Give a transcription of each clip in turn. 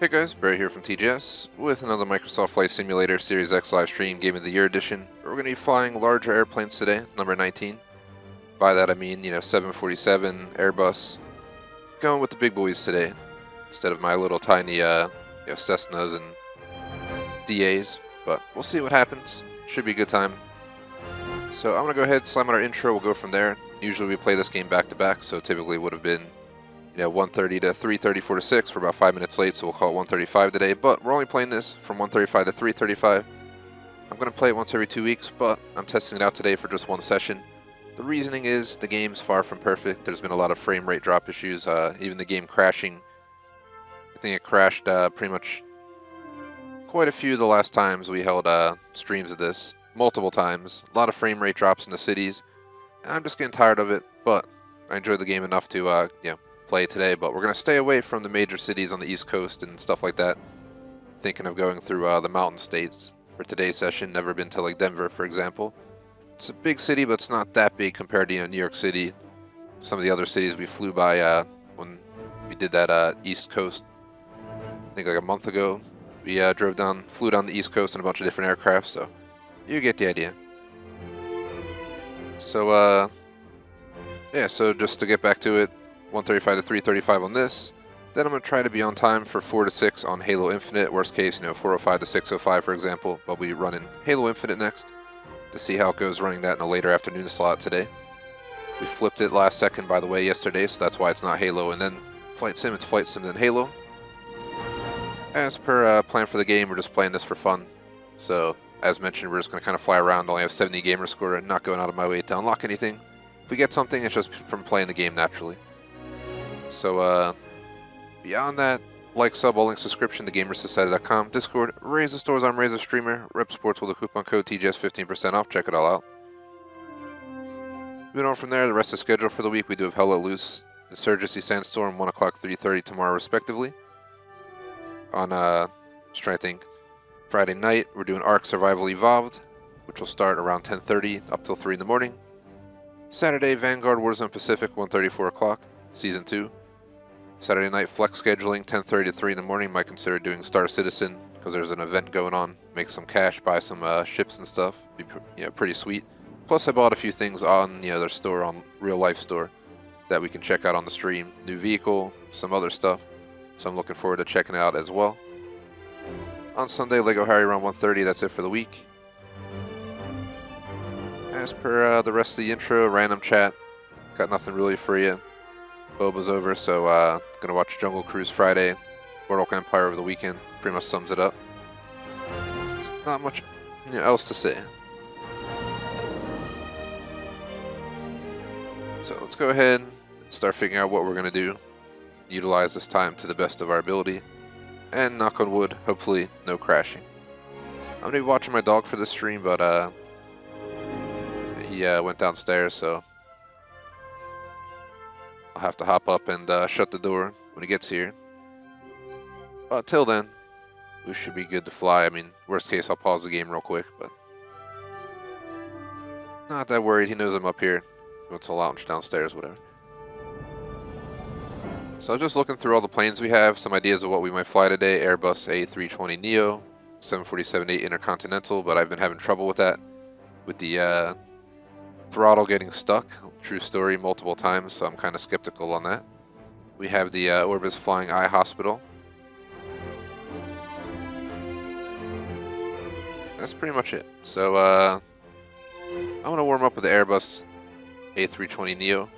Hey guys, Barry here from TGS with another Microsoft Flight Simulator Series X live stream Game of the Year edition. We're going to be flying larger airplanes today, number 19. By that I mean, 747, Airbus. Going with the big boys today, instead of my little tiny Cessnas and DAs. But we'll see what happens. Should be a good time. So I'm going to go ahead and slam on our intro, we'll go from there. Usually we play this game back to back, so typically would have been 1:30 to 3:34 to 6. We're about 5 minutes late, so we'll call it 1:35 today. But we're only playing this from 1:35 to 3:35. I'm going to play it once every 2 weeks, but I'm testing it out today for just one session. The reasoning is the game's far from perfect. There's been a lot of frame rate drop issues, even the game crashing. I think it crashed pretty much quite a few of the last times we held streams of this. Multiple times. A lot of frame rate drops in the cities. And I'm just getting tired of it, but I enjoyed the game enough to, play today, but we're going to stay away from the major cities on the East Coast and stuff like that. Thinking of going through the mountain states for today's session. Never been to like Denver, for example. It's a big city, but it's not that big compared to New York City. Some of the other cities we flew by when we did that East Coast, I think like a month ago. We flew down the East Coast in a bunch of different aircraft, so you get the idea. So, so just to get back to it, 1:35 to 3:35 on this. Then I'm going to try to be on time for 4 to 6 on Halo Infinite. Worst case, 4:05 to 6:05, for example. I'll be running Halo Infinite next to see how it goes running that in a later afternoon slot today. We flipped it last second, by the way, yesterday, so that's why it's not Halo and then Flight Sim. It's Flight Sim then Halo. As per plan for the game, we're just playing this for fun. So, as mentioned, we're just going to kind of fly around. Only have 70 gamer score and not going out of my way to unlock anything. If we get something, it's just from playing the game naturally. So, beyond that, like, sub, all link, subscription, thegamersociety.com, Discord, Razor Stores, I'm Razor Streamer, Rep Sports with a coupon code TGS 15% off, check it all out. Moving on from there, the rest of the schedule for the week, we do have Hell Let Loose, Insurgency, Sandstorm, 1 o'clock, 3:30 tomorrow, respectively. On, just trying to think, Friday night, we're doing Ark Survival Evolved, which will start around 10:30 up till 3 in the morning. Saturday, Vanguard Warzone Pacific, 1:30, 4 o'clock, Season 2. Saturday night flex scheduling, 10:30 to 3 in the morning. Might consider doing Star Citizen because there's an event going on. Make some cash, buy some ships and stuff. Be pretty sweet. Plus, I bought a few things on their store, on Real Life Store, that we can check out on the stream. New vehicle, some other stuff. So I'm looking forward to checking it out as well. On Sunday, Lego Harry around 1:30. That's it for the week. As per the rest of the intro, random chat. Got nothing really for you. Boba's over, so gonna watch Jungle Cruise Friday, Mortal Empire over the weekend. Pretty much sums it up. It's not much else to say. So let's go ahead and start figuring out what we're gonna do. Utilize this time to the best of our ability, and knock on wood, hopefully no crashing. I'm gonna be watching my dog for this stream, but he went downstairs, so I'll have to hop up and shut the door when he gets here. But till then, we should be good to fly. I mean, worst case, I'll pause the game real quick, but not that worried. He knows I'm up here. He wants to lounge downstairs, whatever. So just looking through all the planes we have, some ideas of what we might fly today. Airbus A320neo, 747-8 Intercontinental, but I've been having trouble with that, with the throttle getting stuck. True story, multiple times, so I'm kind of skeptical on that. We have the Orbis Flying Eye Hospital. That's pretty much it. So I'm going to warm up with the Airbus A320neo.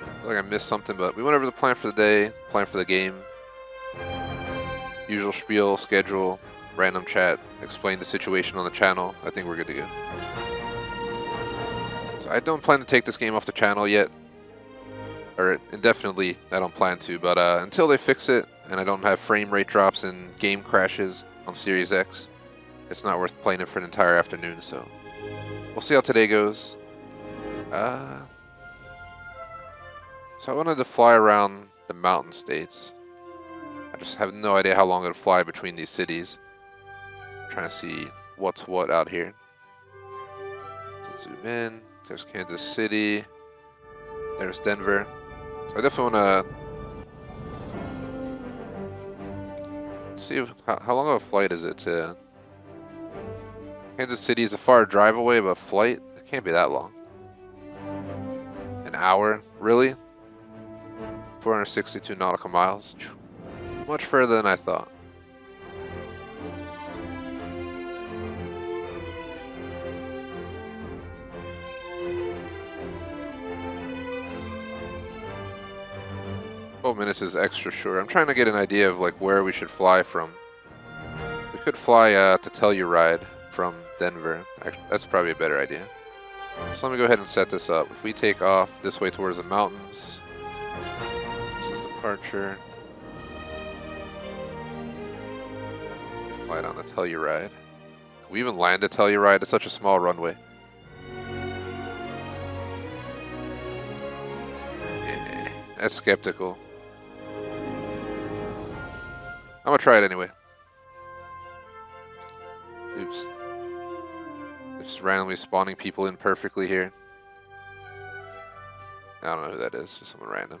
I feel like I missed something, but we went over the plan for the day, plan for the game. Usual spiel, schedule, random chat, explain the situation on the channel. I think we're good to go. So I don't plan to take this game off the channel yet, or indefinitely I don't plan to, but until they fix it and I don't have frame rate drops and game crashes on Series X, it's not worth playing it for an entire afternoon, so we'll see how today goes. So I wanted to fly around the mountain states. I just have no idea how long it'll fly between these cities. Trying to see what's what out here. Let's zoom in. There's Kansas City. There's Denver. So I definitely want to see how long of a flight is it to Kansas City. Is a far drive away, but flight, it can't be that long. An hour? Really? 462 nautical miles? Much further than I thought. Minutes is extra short. I'm trying to get an idea of like where we should fly from. We could fly to Telluride from Denver. Actually, that's probably a better idea. So let me go ahead and set this up. If we take off this way towards the mountains, this is departure. Fly down to Telluride. Can we even land at Telluride? It's such a small runway. That's skeptical. I'm gonna try it anyway. Oops. They're just randomly spawning people in perfectly here. I don't know who that is, just someone random.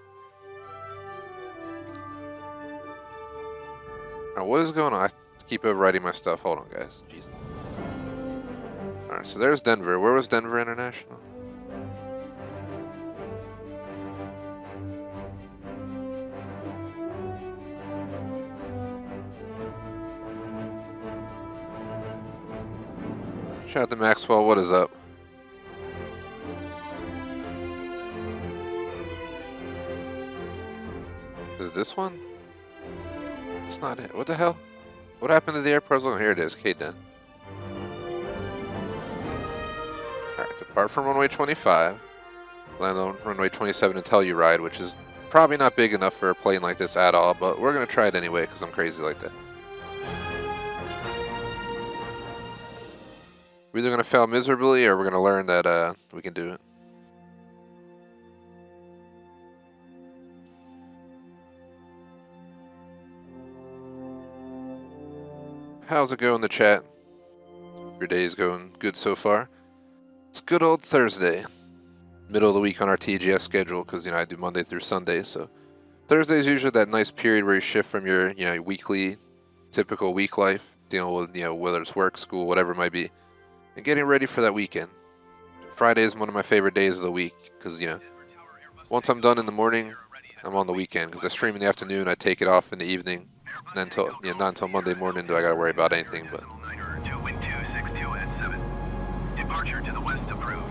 Alright, what is going on? I keep overwriting my stuff. Hold on, guys. Jeez. Alright, so there's Denver. Where was Denver International? Shout out to Maxwell, what is up? Is this one? It's not it. What the hell? What happened to the airport? Oh, here it is. K-Den. Alright, depart from runway 25. Land on runway 27 and Telluride, which is probably not big enough for a plane like this at all, but we're going to try it anyway because I'm crazy like that. We're either going to fail miserably or we're going to learn that we can do it. How's it going in the chat? Your day's going good so far? It's good old Thursday. Middle of the week on our TGS schedule because, you know, I do Monday through Sunday. So Thursday is usually that nice period where you shift from your, you know, weekly, typical week life, dealing with, you know, whether it's work, school, whatever it might be, and getting ready for that weekend. Friday is one of my favorite days of the week because, you know, once I'm done in the morning, I'm on the weekend because I stream in the afternoon, I take it off in the evening, and then until, you know, not until Monday morning do I got to worry about anything. But departure to the west approved.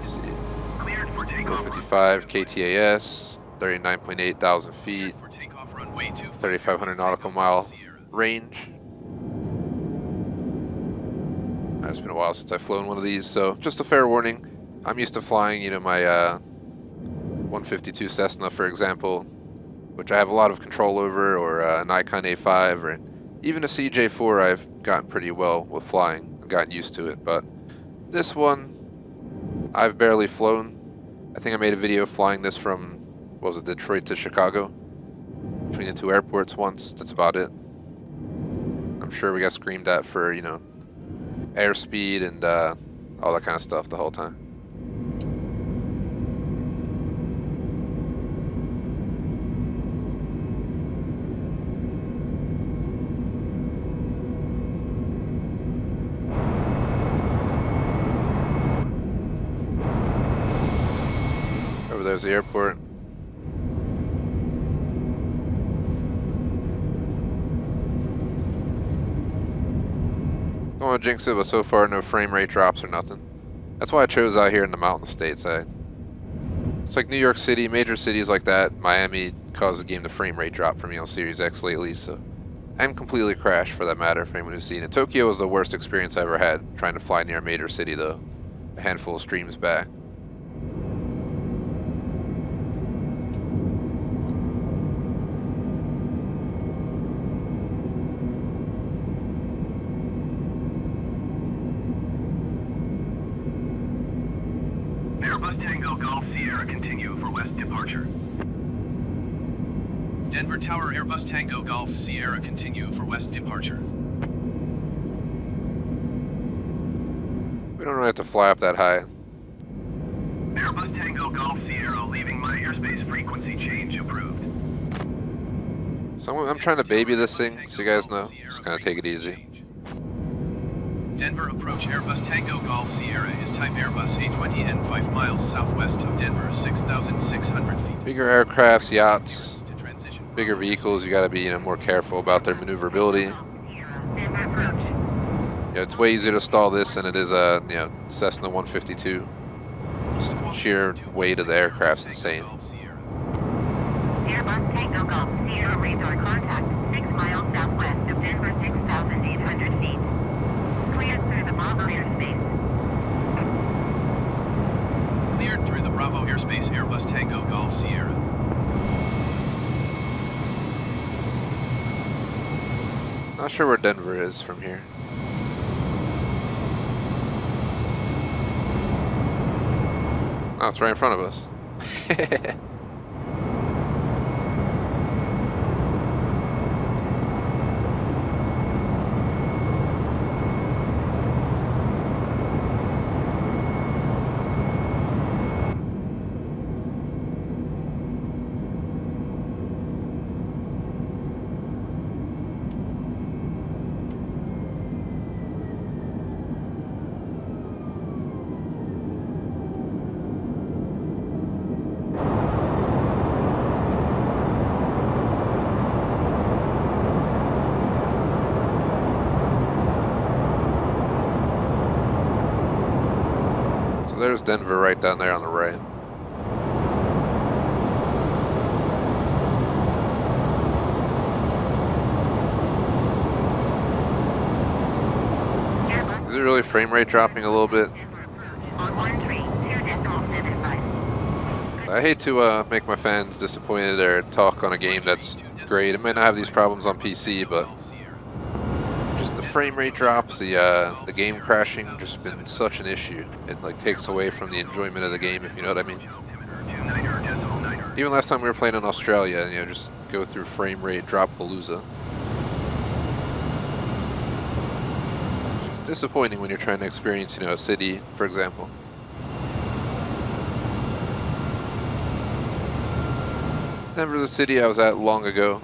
455 KTAS, 39.8 thousand feet, 3,500 nautical mile range. It's been a while since I've flown one of these, so just a fair warning. I'm used to flying, you know, my 152 Cessna, for example, which I have a lot of control over, or an Icon A5, or even a CJ4 I've gotten pretty well with flying. I've gotten used to it, but this one, I've barely flown. I think I made a video flying this from, what was it, Detroit to Chicago? Between the two airports once, that's about it. I'm sure we got screamed at for, you know, airspeed and all that kind of stuff the whole time. Over there's the airport. Don't want to jinx it, but so far no frame rate drops or nothing. That's why I chose out here in the mountain states. It's like New York City, major cities like that. Miami caused the game to frame rate drop for me on Series X lately, so I haven't completely crashed for that matter for anyone who's seen it. Tokyo was the worst experience I ever had trying to fly near a major city though, a handful of streams back. Airbus Tango Golf Sierra continue for west departure. Denver Tower Airbus Tango Golf Sierra continue for west departure. We don't really have to fly up that high. Airbus Tango Golf Sierra leaving my airspace frequency change approved. So I'm trying to baby this thing, so you guys know. Just kind of take it easy. Denver approach Airbus Tango Golf Sierra is type Airbus A20N 5 miles southwest of Denver, 6,600 feet. Bigger aircrafts, yachts, bigger vehicles, you got to be more careful about their maneuverability. Yeah, it's way easier to stall this than it is a Cessna 152. Just sheer weight of the aircraft's insane. Airbus Tango Golf Sierra radar contact 6 miles southwest of Denver, 6,800 feet. Cleared through the Bravo airspace. Cleared through the Bravo airspace, Airbus Tango Golf Sierra. Not sure where Denver is from here. Oh, it's right in front of us. There's Denver right down there on the right. Is it really frame rate dropping a little bit? I hate to make my fans disappointed or talk on a game that's great. It might not have these problems on PC, but just the frame rate drops, the game crashing, just been such an issue. It takes away from the enjoyment of the game, if you know what I mean. Even last time we were playing in Australia, just go through frame rate drop palooza. It's disappointing when you're trying to experience, a city, for example. Denver's a city I was at long ago.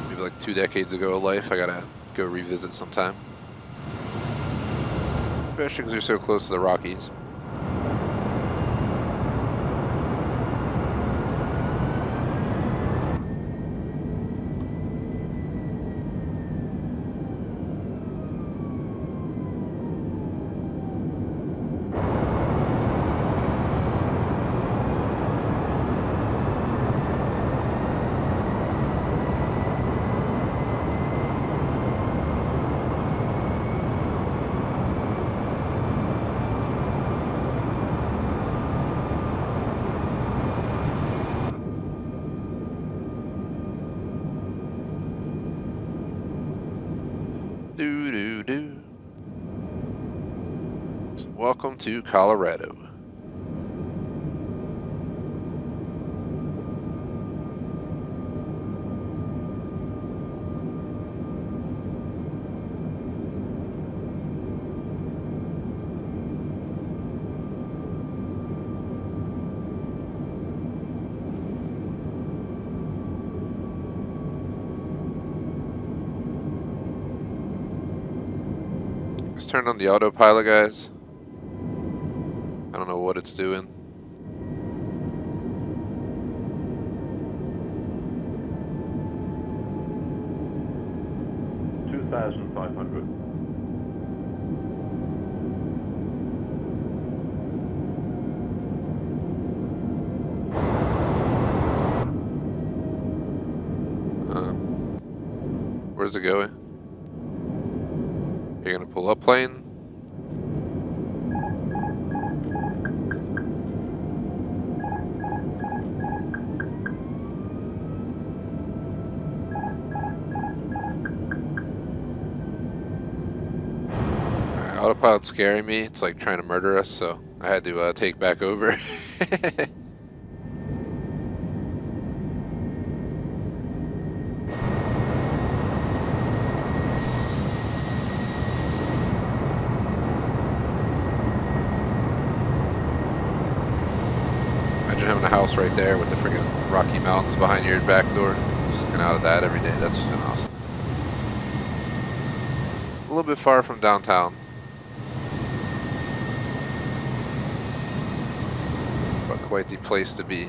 Maybe like 2 decades ago of life. I gotta go revisit sometime. Especially because you're so close to the Rockies. Welcome to Colorado. Let's turn on the autopilot, guys. I don't know what it's doing. $2,500. Where's it going? You're gonna pull up plane? Autopilot's scaring me. It's like trying to murder us, so I had to take back over. own a house right there with the friggin' Rocky Mountains behind your back door, just looking out of that every day, that's been awesome. A little bit far from downtown, but quite the place to be.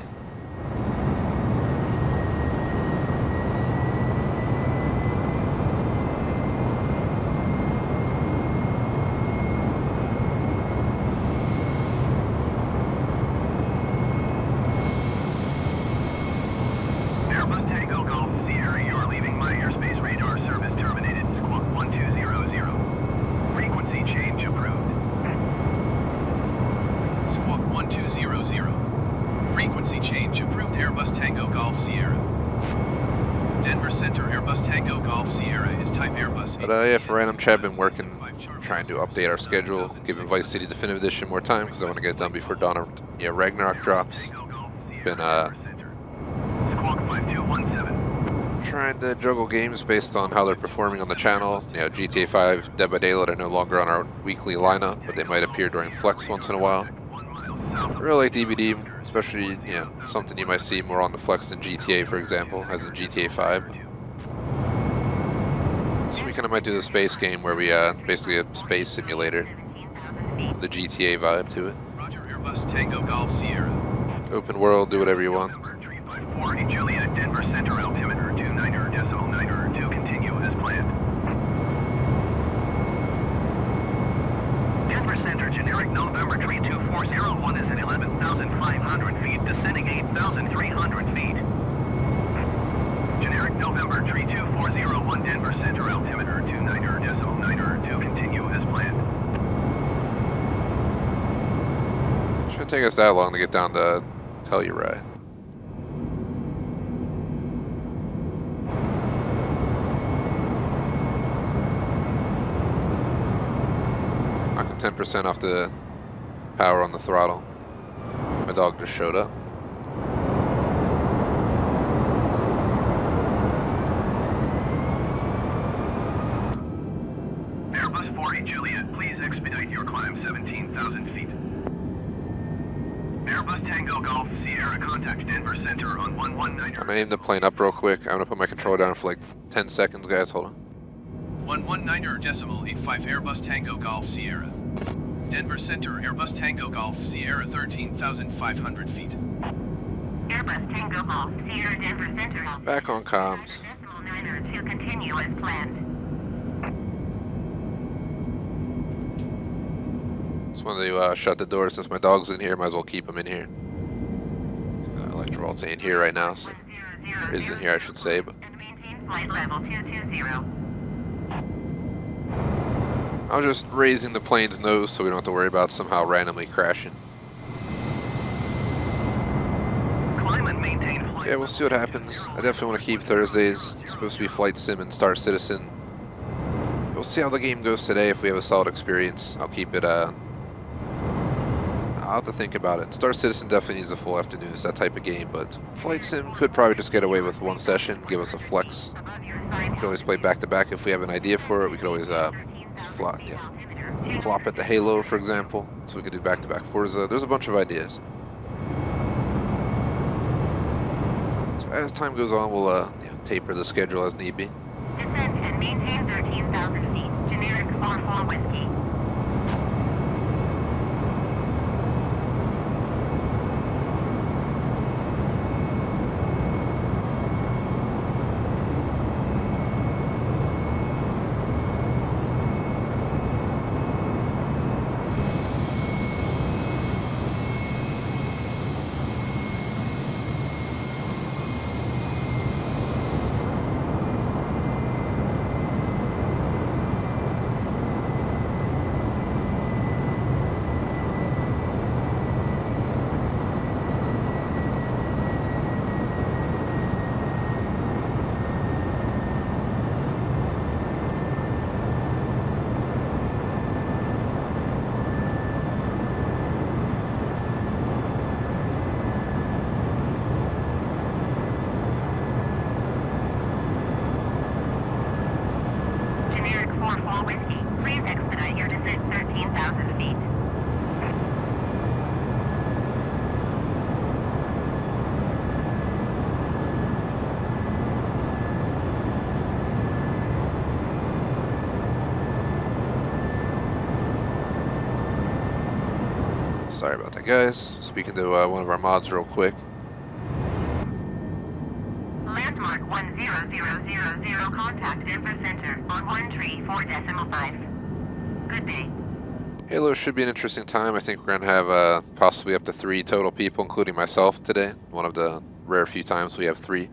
Airbus Tango Golf Sierra, you are leaving my airspace radar. Service terminated. Squawk 1200. Frequency change approved. Squawk 1200. Frequency change approved. Airbus Tango Golf Sierra. Denver Center Airbus Tango Golf Sierra is type Airbus. But yeah, for Random Chat, I've been working, trying to update our schedule, giving Vice City Definitive Edition more time because I want to get it done before Dawn of Ragnarok drops. Been Squawk 5217. trying to juggle games based on how they're performing on the channel. You know, GTA 5, Dead by Daylight are no longer on our weekly lineup, but they might appear during Flex once in a while. I really like DBD, especially, you know, something you might see more on the Flex than GTA, for example, as in GTA 5. So we kind of might do the space game where we basically a space simulator, with the GTA vibe to it. Roger Airbus Tango Golf Sierra. Open world, do whatever you want. 354 Juliet, Denver Center altimeter 29.9 continue as planned. Denver Center generic November 32401 is at 11,500 feet, descending 8,300 feet. Generic November 32401 Denver Center altimeter 29.9 continue as planned. Shouldn't take us that long to get down to Telluride. Knocking 10% off the power on the throttle. My dog just showed up. Airbus 40 Juliet, please expedite your climb 17,000 feet. Airbus Tango Golf Sierra, contact Denver Center on 119. I'm gonna aim the plane up real quick. I'm gonna put my controller down for like 10 seconds, guys. Hold on. 119.85 Airbus Tango Golf Sierra. Denver Center Airbus Tango Golf Sierra 13,500 feet. Airbus Tango Golf Sierra Denver Center. Back on comms. To continue as planned. Just wanted to shut the door since my dog's in here. Might as well keep him in here. Electrovolt's ain't here right now, so isn't here, I should say. But And maintain flight level 220. I was just raising the plane's nose so we don't have to worry about somehow randomly crashing. Climb and maintain flight. Yeah, we'll see what happens. I definitely want to keep Thursdays. It's supposed to be Flight Sim and Star Citizen. We'll see how the game goes today. If we have a solid experience, I'll keep it. I'll have to think about it. Star Citizen definitely needs a full afternoon. It's that type of game, but Flight Sim could probably just get away with one session, give us a flex. We could always play back-to-back if we have an idea for it. We could always flop at the Halo, for example, so we could do back-to-back Forza. There's a bunch of ideas. So as time goes on, we'll taper the schedule as need be. Descend and maintain 13,000 feet. Generic on whiskey. Sorry about that, guys. Speaking to one of our mods real quick. Landmark 10000, contact Denver Center on 134.5. Good day. Halo should be an interesting time. I think we're going to have possibly up to 3 total people, including myself today. One of the rare few times we have 3.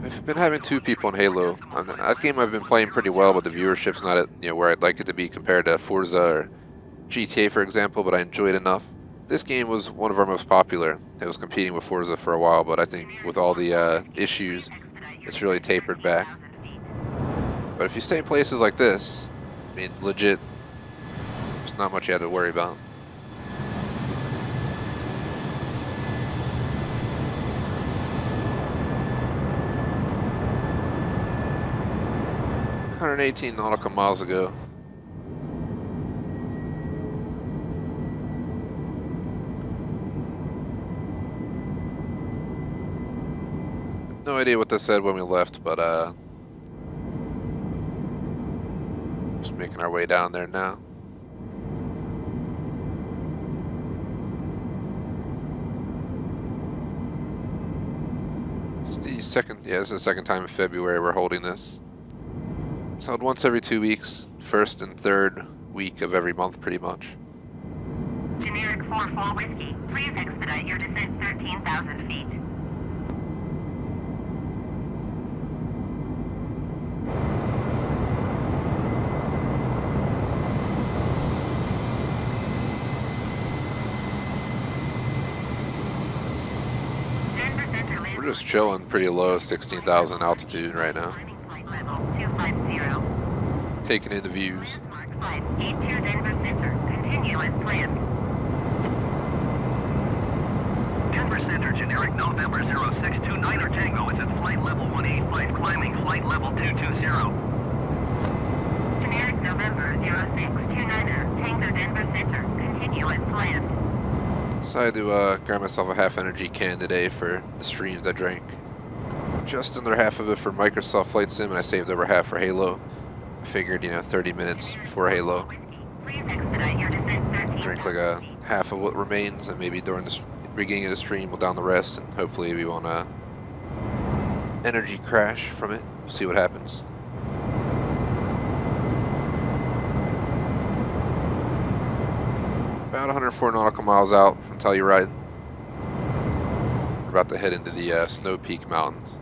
I've been having 2 people in Halo. That game I've been playing pretty well, but the viewership's not at where I'd like it to be compared to Forza or GTA, for example, but I enjoy it enough. This game was one of our most popular. It was competing with Forza for a while, but I think with all the issues, it's really tapered back. But if you stay in places like this, I mean, legit, there's not much you have to worry about. $118 nautical miles ago. No idea what this said when we left, but just making our way down there now. It's the second, yeah, this is the second time in February we're holding this. It's held once every 2 weeks, first and third week of every month, pretty much. Generic 4-4 whiskey, please expedite your descent 13,000 feet. We're just chilling pretty low, 16,000 altitude right now. Level 250. Taking in the views. Flight 82 Denver Center. Continue as planned. Denver Center, generic November 0629 or Tango is at flight level 185, climbing flight level 220. Generic November 0629er. Tango Denver Center. Continue as planned. Decided to grab myself a half energy can today for the streams I drank. Just under half of it for Microsoft Flight Sim, and I saved over half for Halo. I figured, 30 minutes before Halo, Please expedite your descent 13,000 drink like a half of what remains, and maybe during the beginning of the stream we'll down the rest, and hopefully we won't energy crash from it. We'll see what happens. About 104 nautical miles out from Telluride. We're about to head into the Snow Peak Mountains.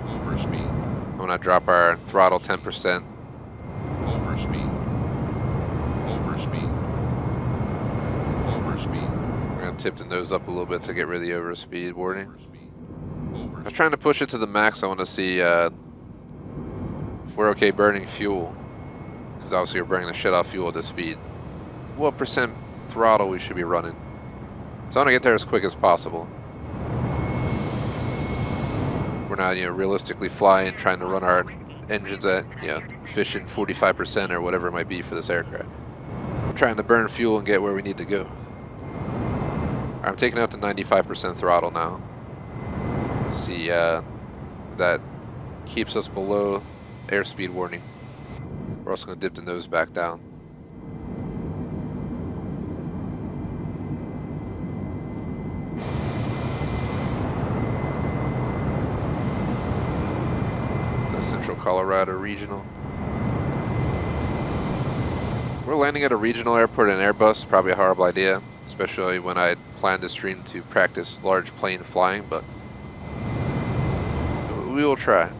Overspeed. I'm gonna drop our throttle 10%. Overspeed. Overspeed. Overspeed. We're gonna tip the nose up a little bit to get rid of the overspeed warning. Overspeed. I was trying to push it to the max. I want to see if we're okay burning fuel, because obviously we're burning the shit out of fuel at this speed. What percent throttle we should be running? So I want to get there as quick as possible. We're not, realistically flying, trying to run our engines at, efficient 45% or whatever it might be for this aircraft. We're trying to burn fuel and get where we need to go. I'm taking out to 95% throttle now. See if that keeps us below airspeed warning. We're also going to dip the nose back down. Central Colorado Regional. We're landing at a regional airport in Airbus, probably a horrible idea, especially when I planned to stream to practice large plane flying, but we will try.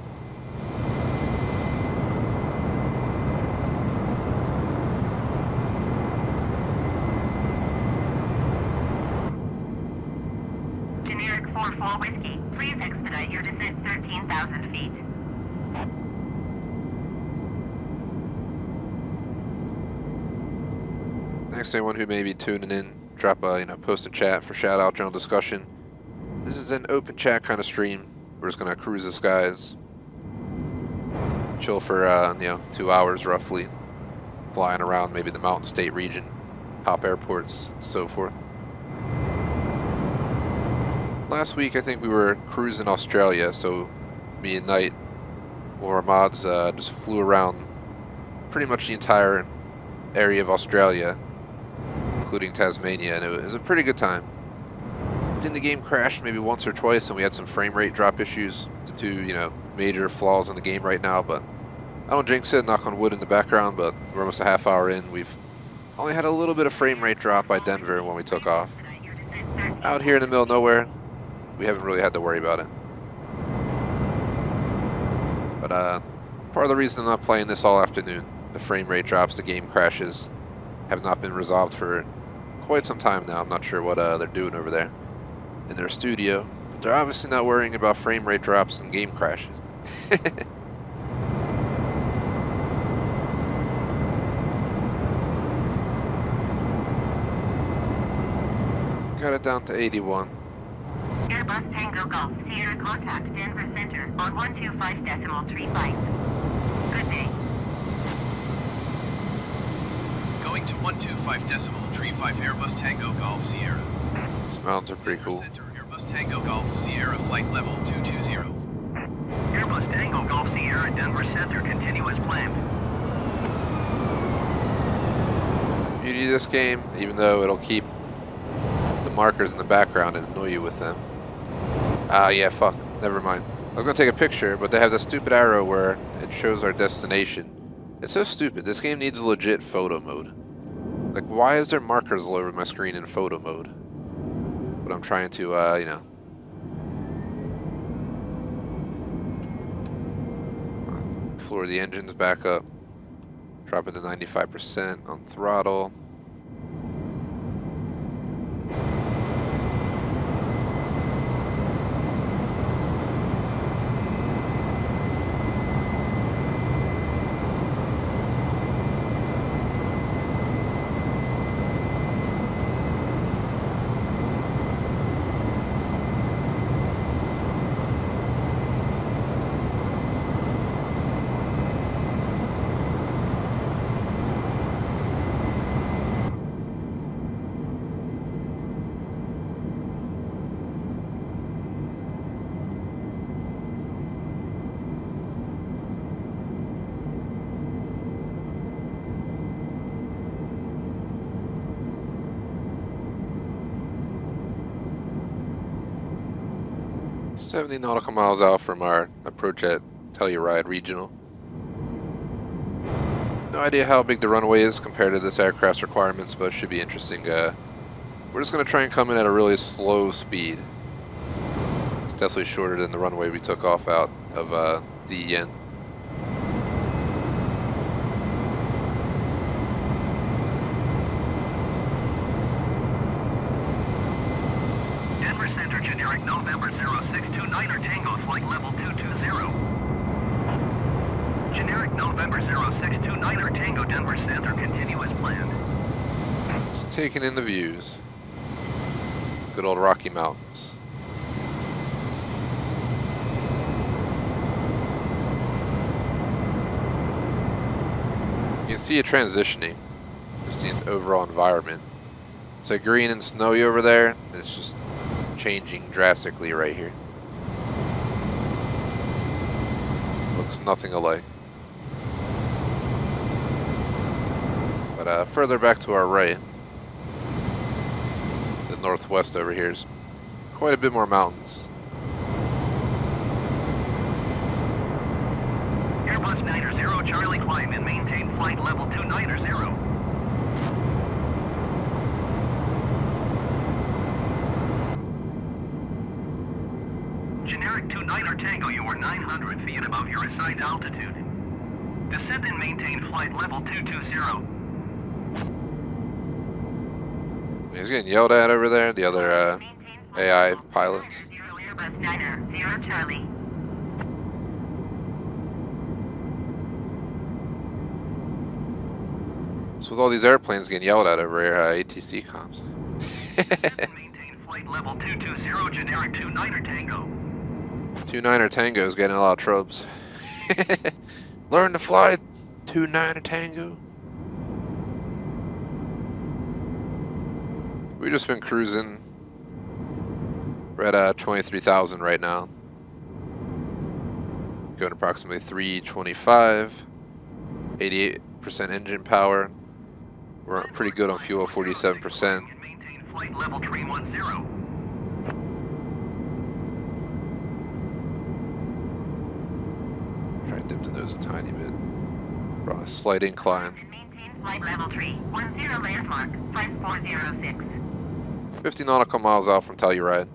Generic 4-4 whiskey, please expedite your descent 13,000 feet. Thanks to anyone who may be tuning in. Drop a post in chat for shout out, general discussion. This is an open chat kind of stream. We're just gonna cruise the skies, chill for 2 hours roughly, flying around maybe the Mountain State region, hop airports, and so forth. Last week I think we were cruising Australia, so me and Knight, one of our mods, just flew around pretty much the entire area of Australia, including Tasmania, and it was a pretty good time. I think the game crashed maybe once or twice, and we had some frame rate drop issues. The two, major flaws in the game right now, but I don't jinx it, knock on wood in the background, but we're almost a half hour in. We've only had a little bit of frame rate drop by Denver when we took off. Out here in the middle of nowhere, we haven't really had to worry about it. But part of the reason I'm not playing this all afternoon, the frame rate drops, the game crashes, have not been resolved for quite some time now. I'm not sure what they're doing over there in their studio, but they're obviously not worrying about frame rate drops and game crashes. Got it down to 81. Airbus Tango Golf Sierra contact Denver Center on 125.35. Good day. Going to 125.35 Airbus Tango Golf Sierra. These mountains are pretty Denver cool. Center, Airbus Tango Golf Sierra flight level 220. Airbus Tango Golf Sierra Denver Center, continue as planned. Beauty of this game, even though it'll keep the markers in the background and annoy you with them. Yeah, fuck. Never mind. I was gonna take a picture, but they have the stupid arrow where it shows our destination. It's so stupid. This game needs a legit photo mode. Like, why is there markers all over my screen in photo mode? But I'm trying to, floor the engines back up. Drop it to 95% on throttle. $70 nautical miles out from our approach at Telluride Regional. No idea how big the runway is compared to this aircraft's requirements, but it should be interesting. We're just going to try and come in at a really slow speed. It's definitely shorter than the runway we took off out of DEN. Denver Center, generic November 0629er Tango, flight level 220. Generic November 0629er Tango, Denver Center, continue as planned. Just taking in the views. Good old Rocky Mountains. You can see it transitioning, just the overall environment. It's like green and snowy over there, and it's just changing drastically right here. Looks nothing alike. But further back to our right, the northwest over here is quite a bit more mountains. Airbus 90 Charlie, climb and maintain flight level 290. Generic 29er Tango, you are 900 feet above your assigned altitude. Descend and maintain flight level 220. He's getting yelled at over there, the other AI pilots. Airbus 90 Charlie. So with all these airplanes getting yelled at over here, ATC comms. Maintain flight level 220, generic 29er Tango. 29er Tango is getting a lot of trubs. Learn to fly 29er Tango. We've just been cruising. We're at 23,000 right now. Going approximately 325. 88% engine power. We're pretty good on fuel, 47%. Maintain flight level 310. Try and dip the nose a tiny bit. We're on a slight incline. Maintain flight level 310 landmark 5406. 50 nautical miles out from Telluride.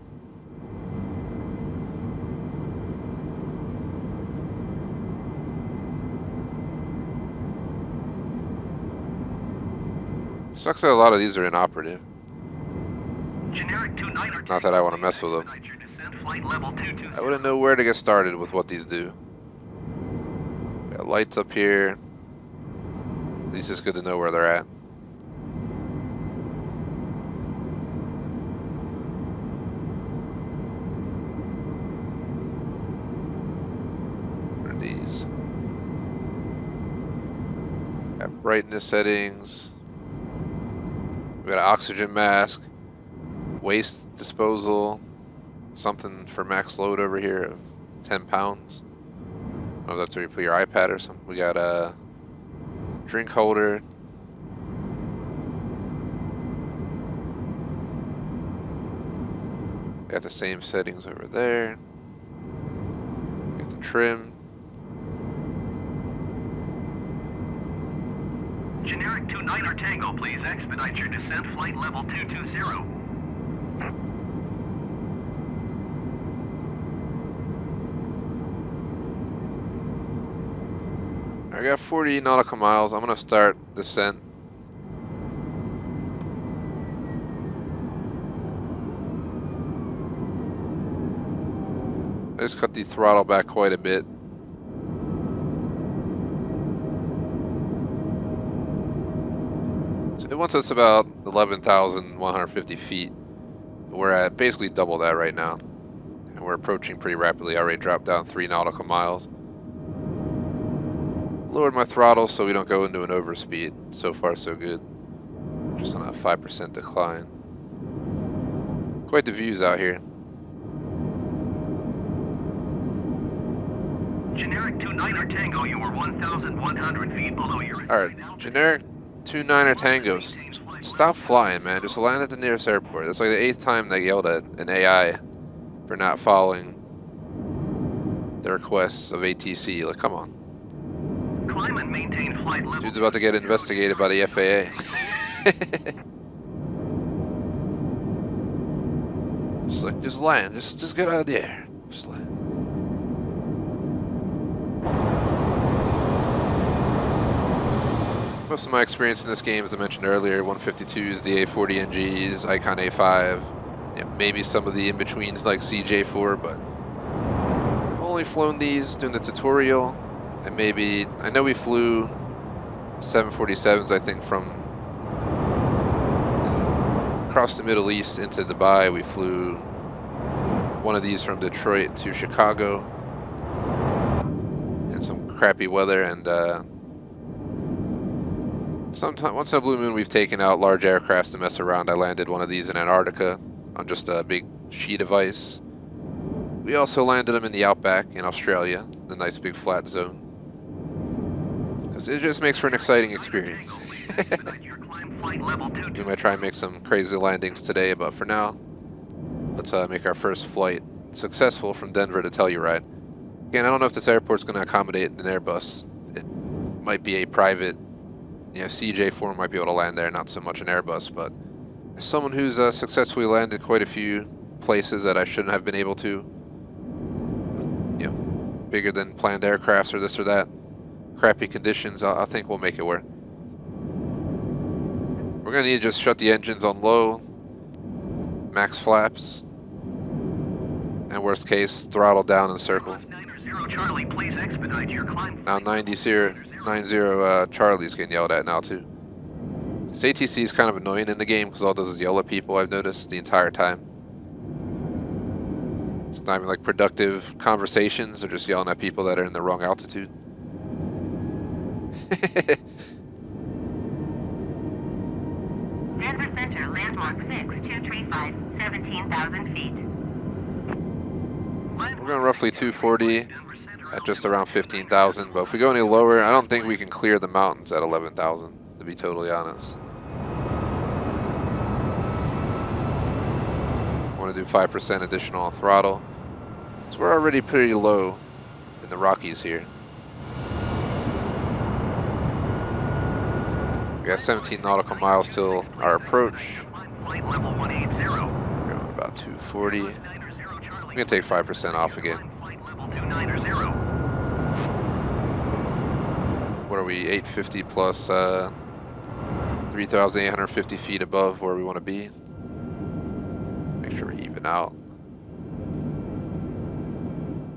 Sucks that a lot of these are inoperative. Generic 29er. Not that I want to mess with them. Expedite your descent, flight level 220. I wouldn't know where to get started with what these do. Got lights up here. At least it's good to know where they're at. What are these? Got brightness settings. We got an oxygen mask. Waste disposal. Something for max load over here of 10 pounds. I don't know if that's where you put your iPad or something. We got a drink holder. Got the same settings over there. Got the trim. Generic 29er Tango, please expedite your descent, flight level 220. I got 40 nautical miles. I'm gonna start descent. I just cut the throttle back quite a bit. So once it's about 11,150 feet, we're at basically double that right now. And we're approaching pretty rapidly. I already dropped down 3 nautical miles. Lowered my throttle so we don't go into an overspeed. So far so good. Just on a 5% decline. Quite the views out here. Generic 29er Tango, you were 1,100 feet below your... Alright, generic 29er Tangos. Stop flying, man. Just land at the nearest airport. That's like the 8th time they yelled at an AI for not following the requests of ATC. Like, come on. Climb and maintain flight level... Dude's about to get investigated by the FAA. Just land. Just get out of the air. Just land. Most of my experience in this game, as I mentioned earlier, 152s, DA40NGs, Icon A5, yeah, maybe some of the in-betweens like CJ4, but I've only flown these doing the tutorial, and maybe, I know we flew 747s, I think, from across the Middle East into Dubai. We flew one of these from Detroit to Chicago in some crappy weather, and sometime, once in a blue moon, we've taken out large aircrafts to mess around. I landed one of these in Antarctica on just a big sheet of ice. We also landed them in the outback in Australia, the nice big flat zone. Because it just makes for an exciting experience. We might try and make some crazy landings today, but for now, let's make our first flight successful from Denver to Telluride. Again, I don't know if this airport's going to accommodate an Airbus. It might be a private, CJ4 might be able to land there, not so much an Airbus, but as someone who's successfully landed quite a few places that I shouldn't have been able to, bigger than planned aircrafts or this or that, crappy conditions, I think we'll make it work. We're going to need to just shut the engines on low, max flaps, and worst case, throttle down and circle. Now 90 Charlie's getting yelled at now too. This ATC is kind of annoying in the game because all it does is yell at people, I've noticed, the entire time. It's not even like productive conversations, they're just yelling at people that are in the wrong altitude. Denver Center, landmark 6235, 17,000 feet. We're going roughly 240 at just around 15,000, but if we go any lower, I don't think we can clear the mountains at 11,000, to be totally honest. want to do 5% additional throttle. So we're already pretty low in the Rockies here. We got 17 nautical miles till our approach. Flight level 180. We're going about 240. I'm going to take 5% off again. Flight level 290. What are we, 850 plus 3,850 feet above where we want to be. Make sure we even out.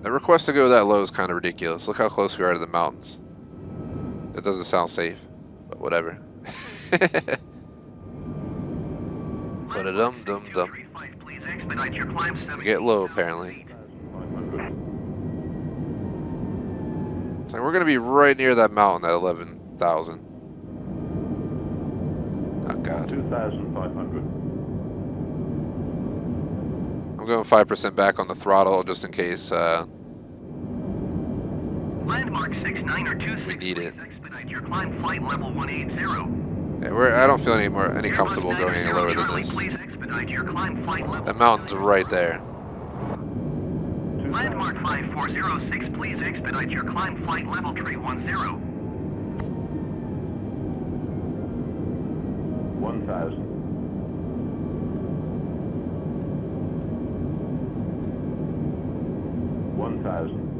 The request to go that low is kind of ridiculous. Look how close we are to the mountains. That doesn't sound safe, but whatever. Ba-da-dum-dum-dum. Please expedite your climb. We get low apparently. So we're going to be right near that mountain at 11,000. Oh god. 2,500. I'm going 5% back on the throttle just in case Landmark 6926. we need it. Expedite your climb. Flight level 180. Yeah, I don't feel any comfortable going any lower than this. Please expedite your climb. Flight level. The mountain's right there. Landmark 5406. Please expedite your climb. Flight level 310. 1,000. 1,000.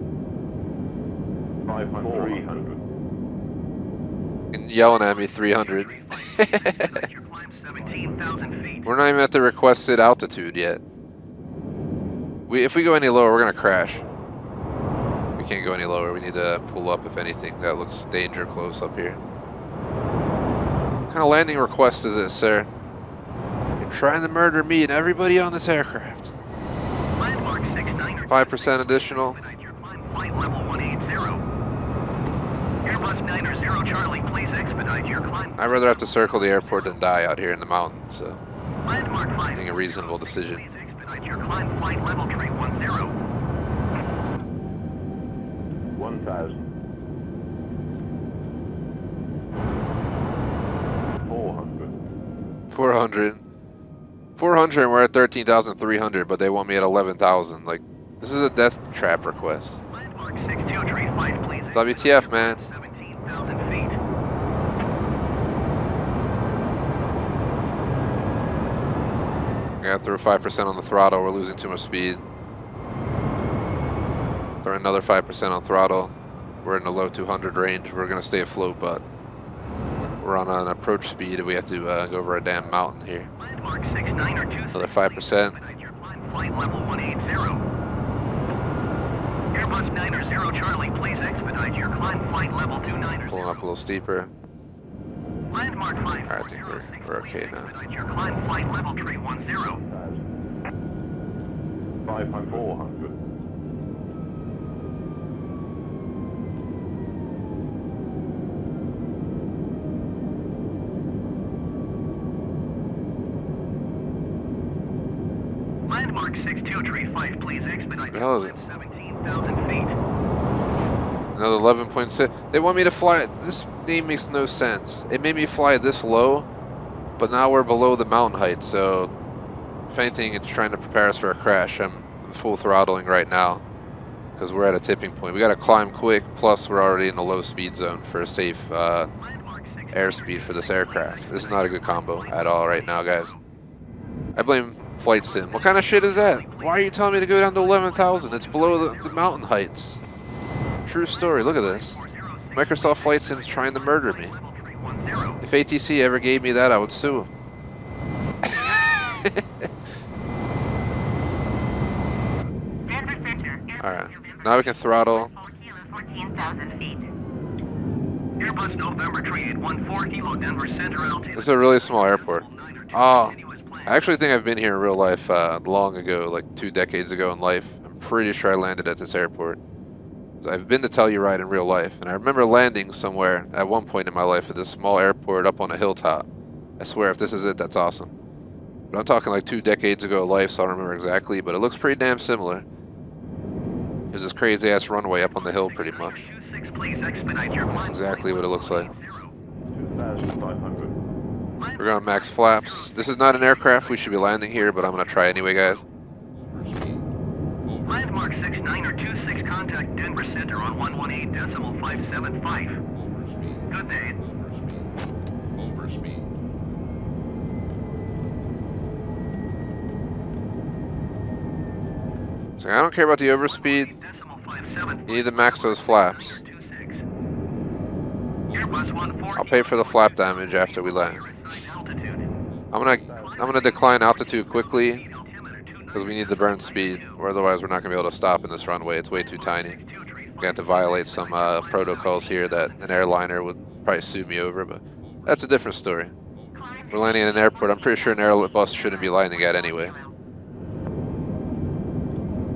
500. 300. And yelling at me 300. Expedite your climb. 17,000 feet. We're not even at the requested altitude yet. If we go any lower, we're gonna crash. We can't go any lower. We need to pull up if anything. That looks danger close up here. What kind of landing request is this, sir? You're trying to murder me and everybody on this aircraft. Landmark 69. 5% additional. Expedite your climb. Flight level 180. Airbus 90 Charlie. Please expedite your climb. I'd rather have to circle the airport than die out here in the mountains. So Landmark 5. I think a reasonable decision. Please expedite your climb. Flight level 310. 1,000. 400. 400. 400 and we're at 13,300, but they want me at 11,000. Like, this is a death trap request. Landmark 6235. Please. WTF, man. 17,000 feet. I gotta throw 5% on the throttle. We're losing too much speed. Throw another 5% on throttle. We're in the low 200 range. We're gonna stay afloat, but we're on an approach speed and we have to go over a damn mountain here. Landmark 6926. Another 5%. Expedite your climb. Flight level 180. Airbus 90 Charlie. Please expedite your climb. Flight level 290. Pulling up a little steeper. Landmark 5. Alright, I think we're okay now. Expedite your climb. Flight level 310. 500. 400. Landmark 6235. Please expedite The hell your is climb. 17,000 feet. Another 11.6. They want me to fly. This name makes no sense. It made me fly this low, but now we're below the mountain height. So, if anything, it's trying to prepare us for a crash. I'm full throttling right now because we're at a tipping point. We got to climb quick. Plus, we're already in the low speed zone for a safe airspeed for this aircraft. This is not a good combo at all right now, guys. I blame Flight Sim. What kind of shit is that? Why are you telling me to go down to 11,000? It's below the mountain heights. True story. Look at this. Microsoft Flight Sim's trying to murder me. If ATC ever gave me that, I would sue them. Denver Center. Alright. Now we can throttle. 14,000 feet. Airbus November 3814 Kilo Denver Center altitude. This is a really small airport. Oh, I actually think I've been here in real life long ago, like 2 decades ago in life. I'm pretty sure I landed at this airport. I've been to Telluride in real life, and I remember landing somewhere at one point in my life at this small airport up on a hilltop. I swear, if this is it, that's awesome. But I'm talking like 2 decades ago in life, so I don't remember exactly, but it looks pretty damn similar. There's this crazy-ass runway up on the hill, pretty much. That's exactly what it looks like. 2,500. We're going max flaps. This is not an aircraft we should be landing here, but I'm going to try anyway, guys. Mark 69 or 26, contact Denver Center on 118.575. Overspeed. Good day. Overspeed. Overspeed. So I don't care about the overspeed. You need to max those flaps. I'll pay for the flap damage after we land. I'm gonna decline altitude quickly because we need to burn speed, or otherwise we're not gonna be able to stop in this runway. It's way too tiny. We have to violate some protocols here that an airliner would probably sue me over, but that's a different story. We're landing at an airport I'm pretty sure an Airbus shouldn't be landing at anyway.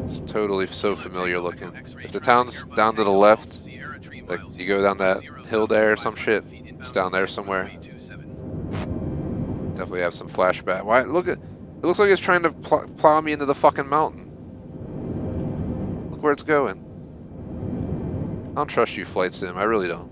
It's totally so familiar looking. If the town's down to the left, like you go down that hill there or some shit, it's down there somewhere. Definitely have some flashback. Why? Look at, it looks like it's trying to plow me into the fucking mountain. Look where it's going. I don't trust you, Flight Sim. I really don't.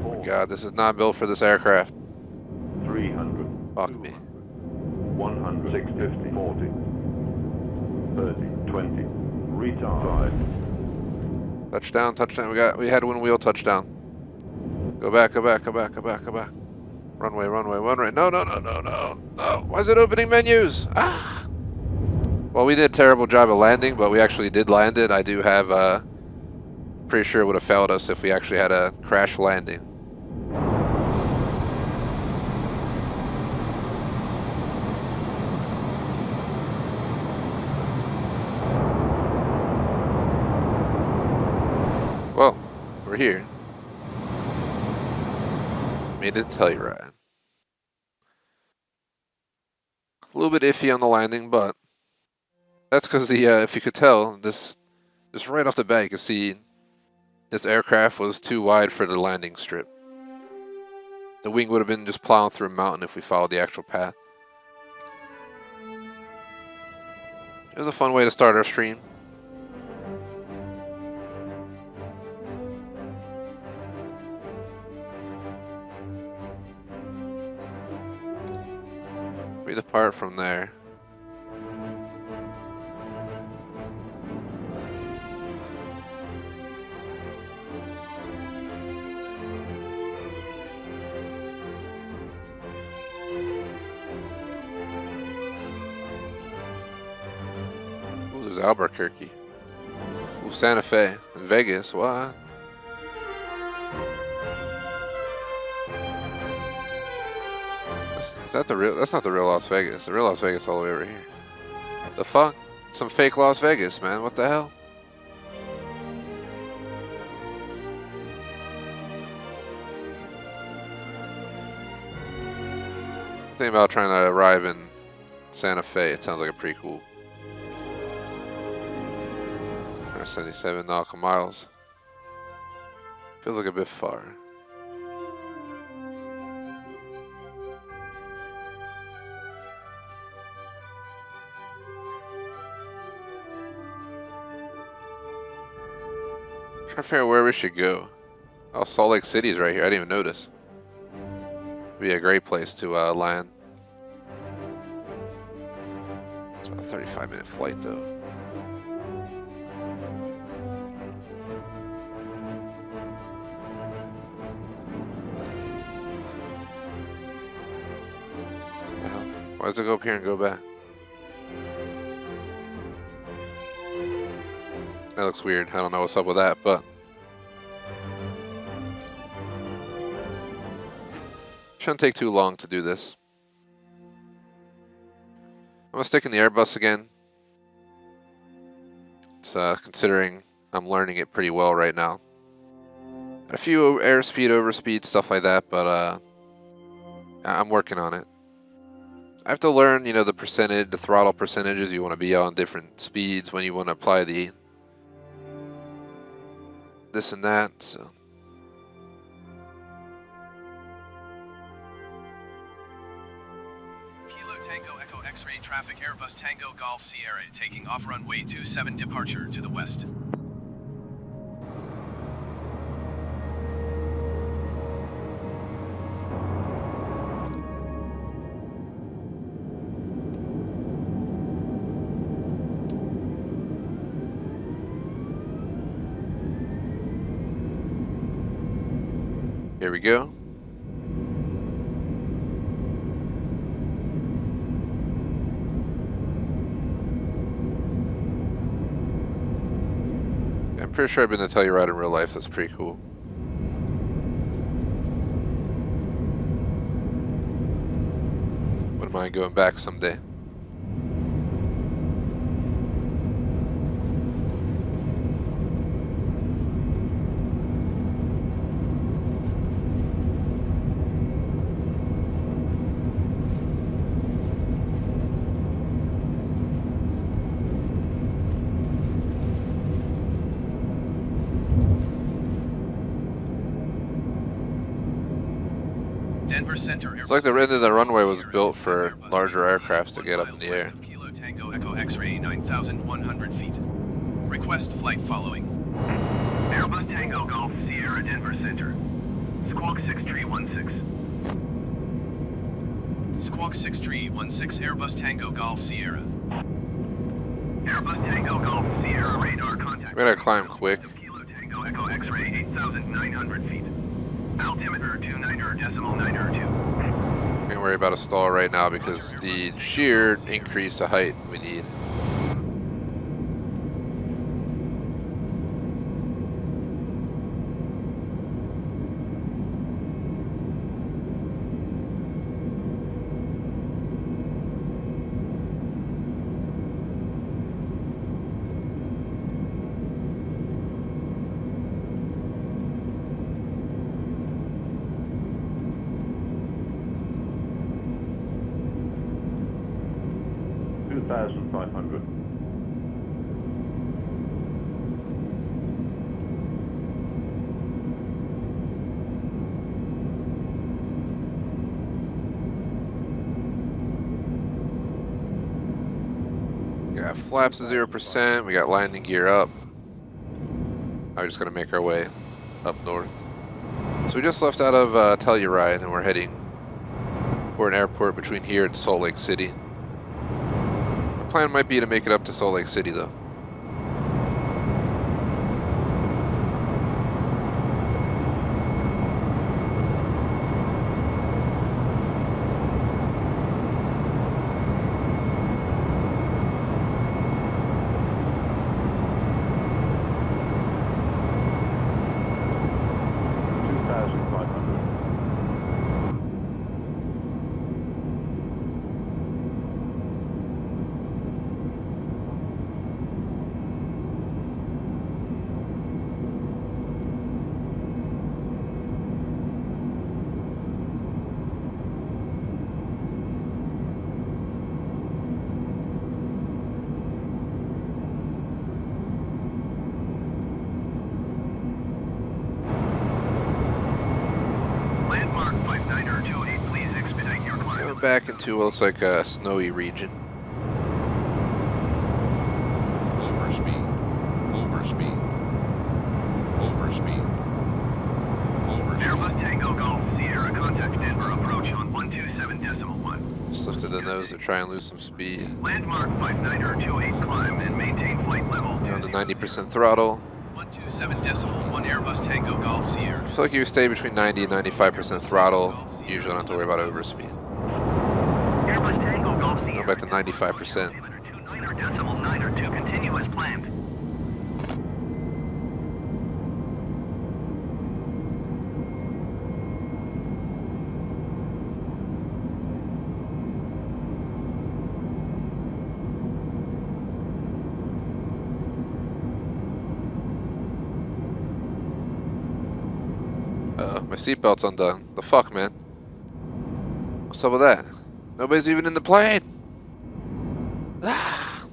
Oh my God, this is not built for this aircraft. 300. Fuck me. 100. 650. 40. 30. 20. Retard. Touchdown, touchdown. We had one wheel touchdown. Go back, go back, go back, go back, go back. Runway, runway, runway. No, no, no, no, no, no. Why is it opening menus? Ah! Well, we did a terrible job of landing, but we actually did land it. I do have, pretty sure it would have failed us if we actually had a crash landing. Well, we're here. Made it Telluride. A little bit iffy on the landing, but that's because the if you could tell, this just right off the bat, you can see this aircraft was too wide for the landing strip. The wing would have been just plowing through a mountain if we followed the actual path. It was a fun way to start our stream. We depart from there. Ooh, there's Albuquerque. Ooh, Santa Fe. And Vegas, what? Is that the real? That's not the real Las Vegas. The real Las Vegas all the way over here. The fuck? Some fake Las Vegas, man. What the hell? Think about trying to arrive in Santa Fe. It sounds like a pretty cool. 177 nautical miles. Feels like a bit far. Trying to figure out where we should go. Oh, Salt Lake City's right here. I didn't even notice. Be a great place to land. It's about a 35-minute flight, though. Why does it go up here and go back? That looks weird. I don't know what's up with that, but shouldn't take too long to do this. I'm gonna stick in the Airbus again. It's considering I'm learning it pretty well right now. A few airspeed, overspeed, stuff like that, but I'm working on it. I have to learn, you know, the percentage, the throttle percentages you want to be on, different speeds when you want to apply the this and that, so. Kilo Tango Echo X-ray traffic Airbus Tango Golf Sierra taking off runway 27 departure to the west. Here we go. I'm pretty sure I've been to Telluride in real life. That's pretty cool. Wouldn't mind going back someday. Denver Center. It's like the end of the runway was built for larger aircrafts to get up in the air. Kilo Tango Echo X-ray 9,100 feet. Request flight following. Airbus Tango Golf Sierra Denver Center. Squawk 6316. Squawk 6316 Airbus Tango Golf Sierra. Airbus Tango Golf Sierra radar contact. We gotta climb quick. Kilo Tango Echo X-ray 8,900 feet. Altimeter 29.902. Can't worry about a stall right now because the sheer increase of height we need. $2,500. We got flaps at 0%. We got landing gear up. Now we're just gonna make our way up north. So we just left out of Telluride and we're heading for an airport between here and Salt Lake City. Our plan might be to make it up to Salt Lake City though. Landmark 5928, please expedite your climb. Going back into what looks like a snowy region. Overspeed. Overspeed. Overspeed. Overspeed. Airbus Tango Golf Sierra contact Denver approach on 127.1. Just lifted the nose to try and lose some speed. Landmark 5928, climb and maintain flight level. Down to 90% throttle. 127.1 Airbus Tango Golf Sierra. I feel like if you stay between 90 and 95% throttle, you usually don't have to worry about overspeed. Airbus Tango Golf Sierra. Go back to 95%. 29.902 continuous planned. My seatbelt's undone. The fuck, man? What's up with that? Nobody's even in the plane! Ah!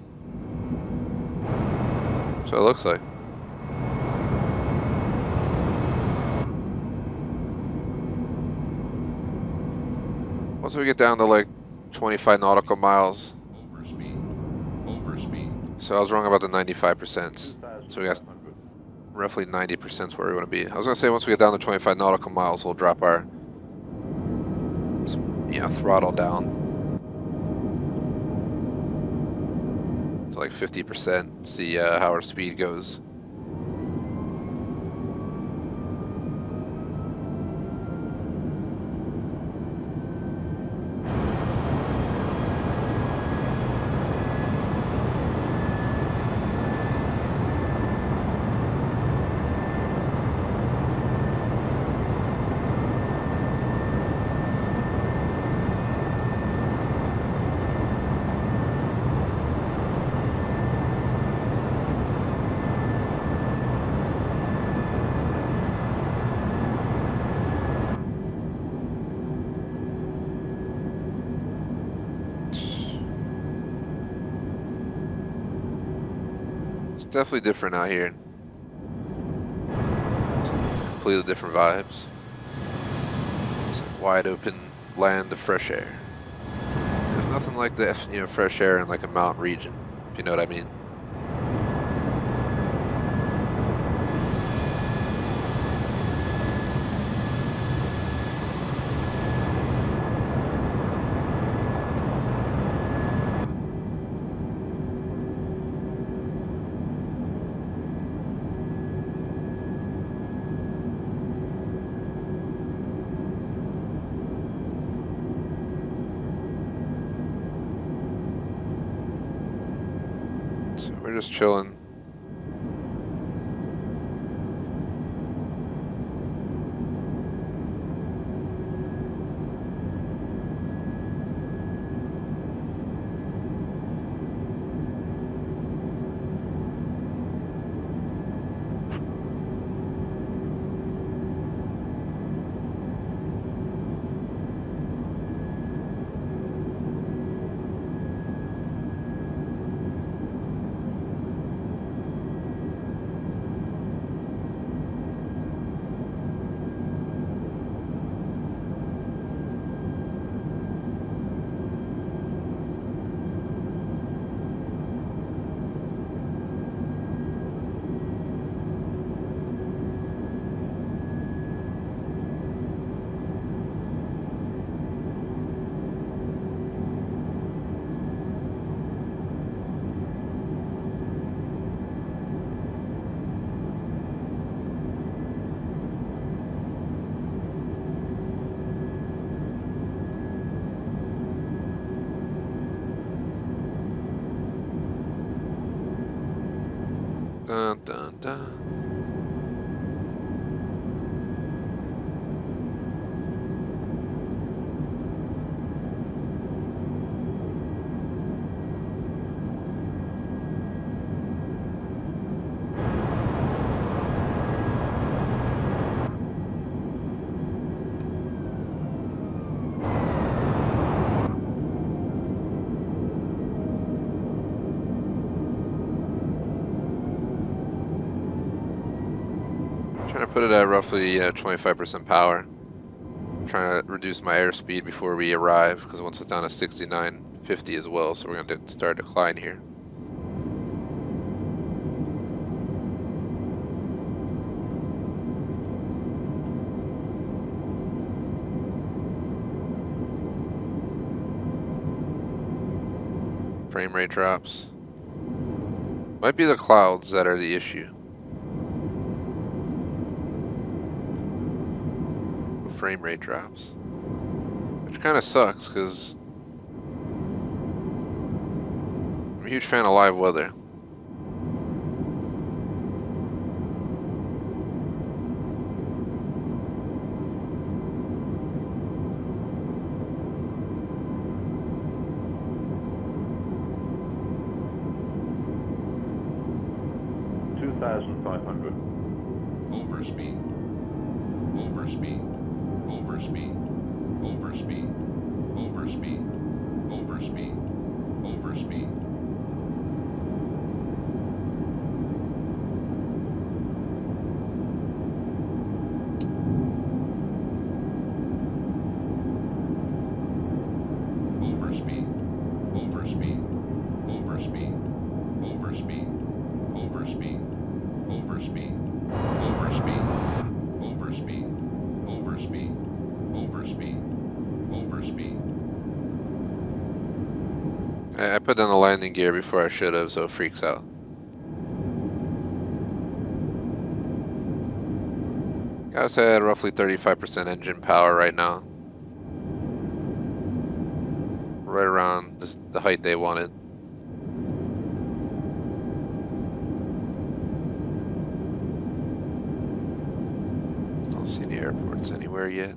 So it looks like. Once we get down to like 25 nautical miles. Overspeed. Overspeed. So I was wrong about the 95%. So we got roughly 90% is where we want to be. I was going to say once we get down to 25 nautical miles, we'll drop our throttle down to like 50%, see how our speed goes. Definitely different out here. Completely different vibes. It's wide open land of fresh air. There's nothing like the fresh air in like a mountain region, if you know what I mean. So we're just chilling. Dun, dun, dun. Trying to put it at roughly 25% power. Trying to reduce my airspeed before we arrive, because once it's down to 69.50 as well, so we're going to start a decline here. Frame rate drops. Might be the clouds that are the issue. Frame rate drops, which kind of sucks because I'm a huge fan of live weather. Overspeed. Overspeed. Overspeed. Overspeed. Overspeed. Overspeed. Overspeed. Overspeed. Overspeed. Overspeed. Overspeed. Overspeed. Overspeed. Overspeed. Overspeed. Overspeed. Overspeed. Overspeed. I put down the landing gear before I should have, so it freaks out. Gotta say I had roughly 35% engine power right now. Right around the height they wanted. Don't see any airports anywhere yet.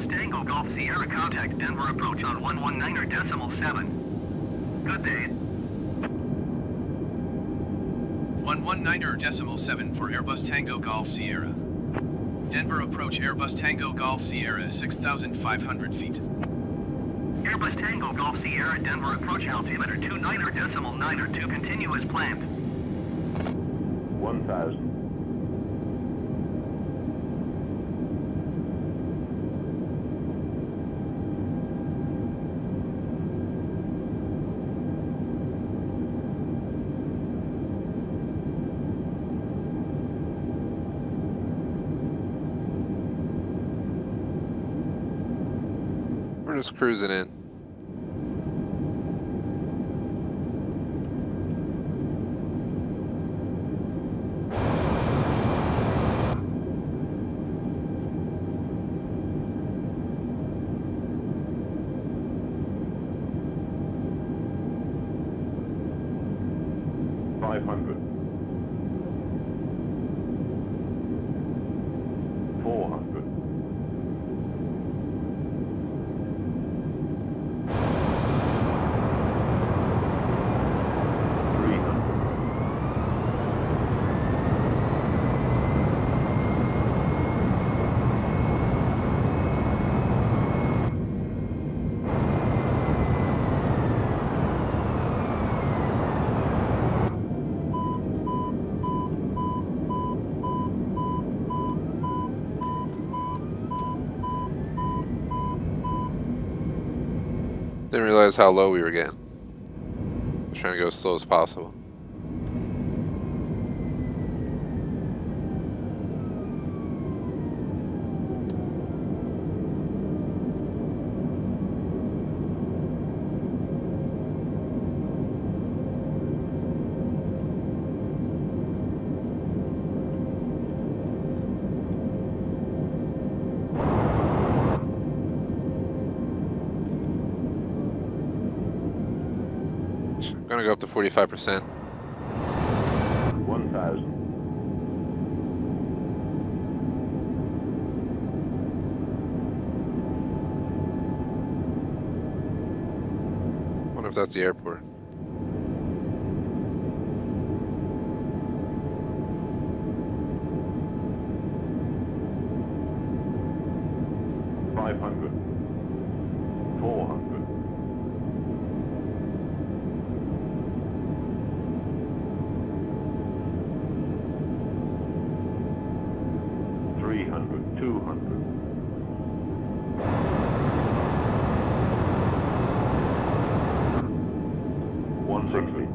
Airbus Tango Golf Sierra contact Denver approach on 119.7. Good day. 119.7 for Airbus Tango Golf Sierra. Denver approach Airbus Tango Golf Sierra 6,500 feet. Airbus Tango Golf Sierra Denver approach altimeter 29.9 continue as planned. 1,000. We're just cruising in. Didn't realize how low we were getting. I was trying to go as slow as possible. I'm gonna go up to 45%. 1,000. Wonder if that's the airport. $500. 400. 300, 200. 160.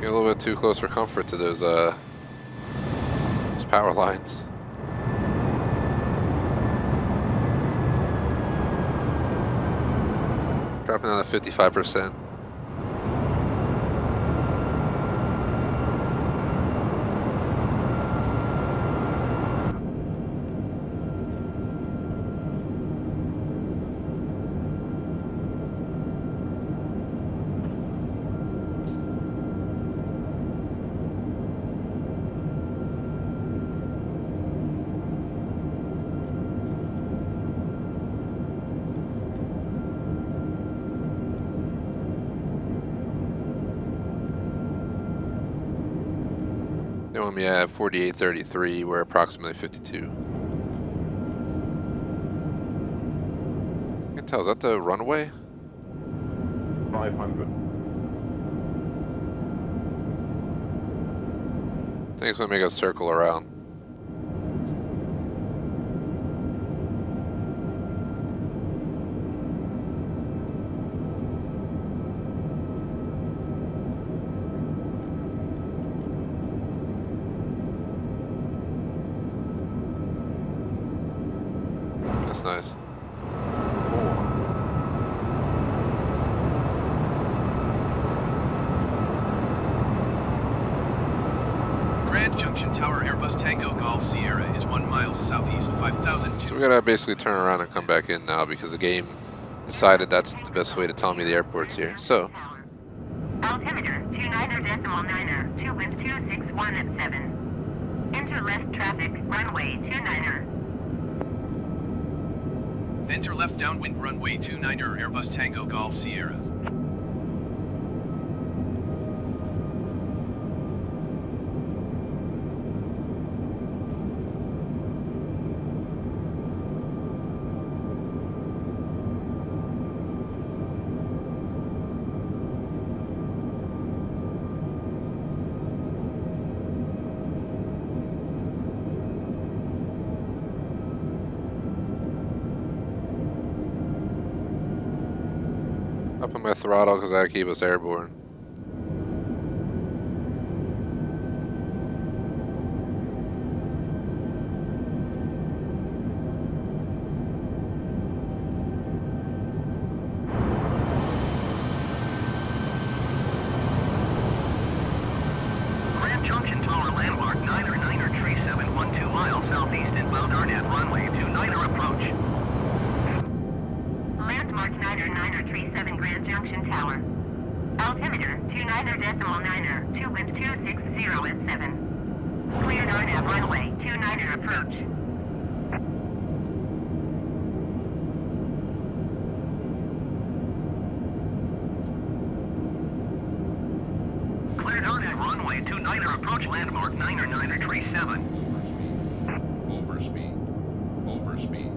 Get a little bit too close for comfort to those power lines. Dropping down to 55%. They want me at 48.33, we're approximately 52. I can tell, is that the runway? 500. I think it's gonna make a circle around. That's nice. Grand Junction Tower Airbus Tango Golf Sierra is 1 mile southeast, 5,002. So we gotta basically turn around and come back in now because the game decided that's the best way to tell me the airport's here. So, Altimeter 29.9, 2 wind 261 at 7. Enter left traffic, runway 29er. Enter left downwind runway 29er Airbus Tango Golf Sierra. Up on my throttle because I keep us airborne. Grand Junction Tower landmark 9er 3712 miles southeast inbound Arnett runway 29er approach. Landmark 9er 37 Grand Junction Tower. Altimeter 29er.9er, 2 wind 260 at 7. Cleared RNAV runway 29er approach. Cleared Arnett runway 29er approach landmark 9er 37. Overspeed. Overspeed.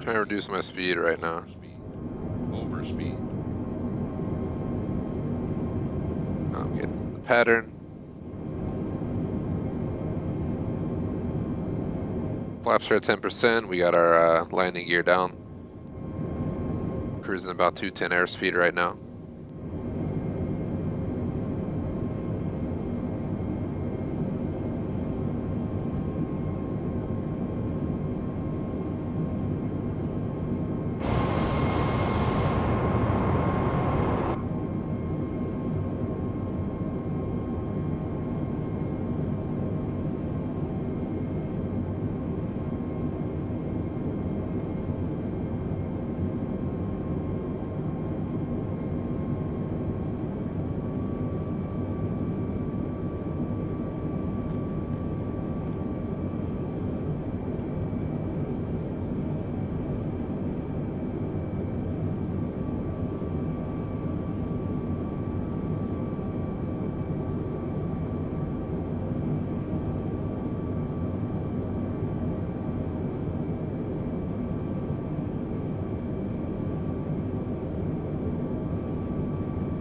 Trying to reduce my speed right now. Overspeed. I'm getting the pattern. Flaps are at 10%. We got our landing gear down. Cruising about 210 airspeed right now.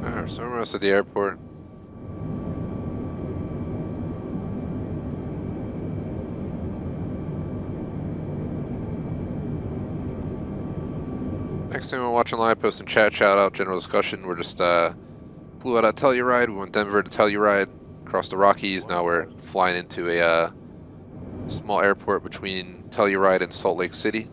Alright, so we're almost at the airport. Next thing we're watching live, post some chat, shout out, general discussion. We're just flew out at Telluride. We went Denver to Telluride, across the Rockies. Now we're flying into a small airport between Telluride and Salt Lake City.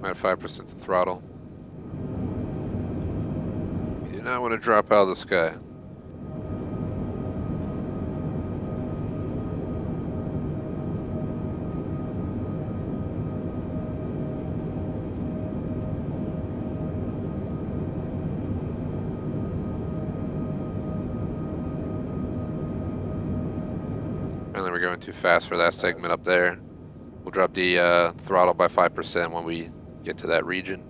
At 5% the throttle. You do not want to drop out of the sky. Apparently we're going too fast for that segment up there. We'll drop the throttle by 5% when we get to that region.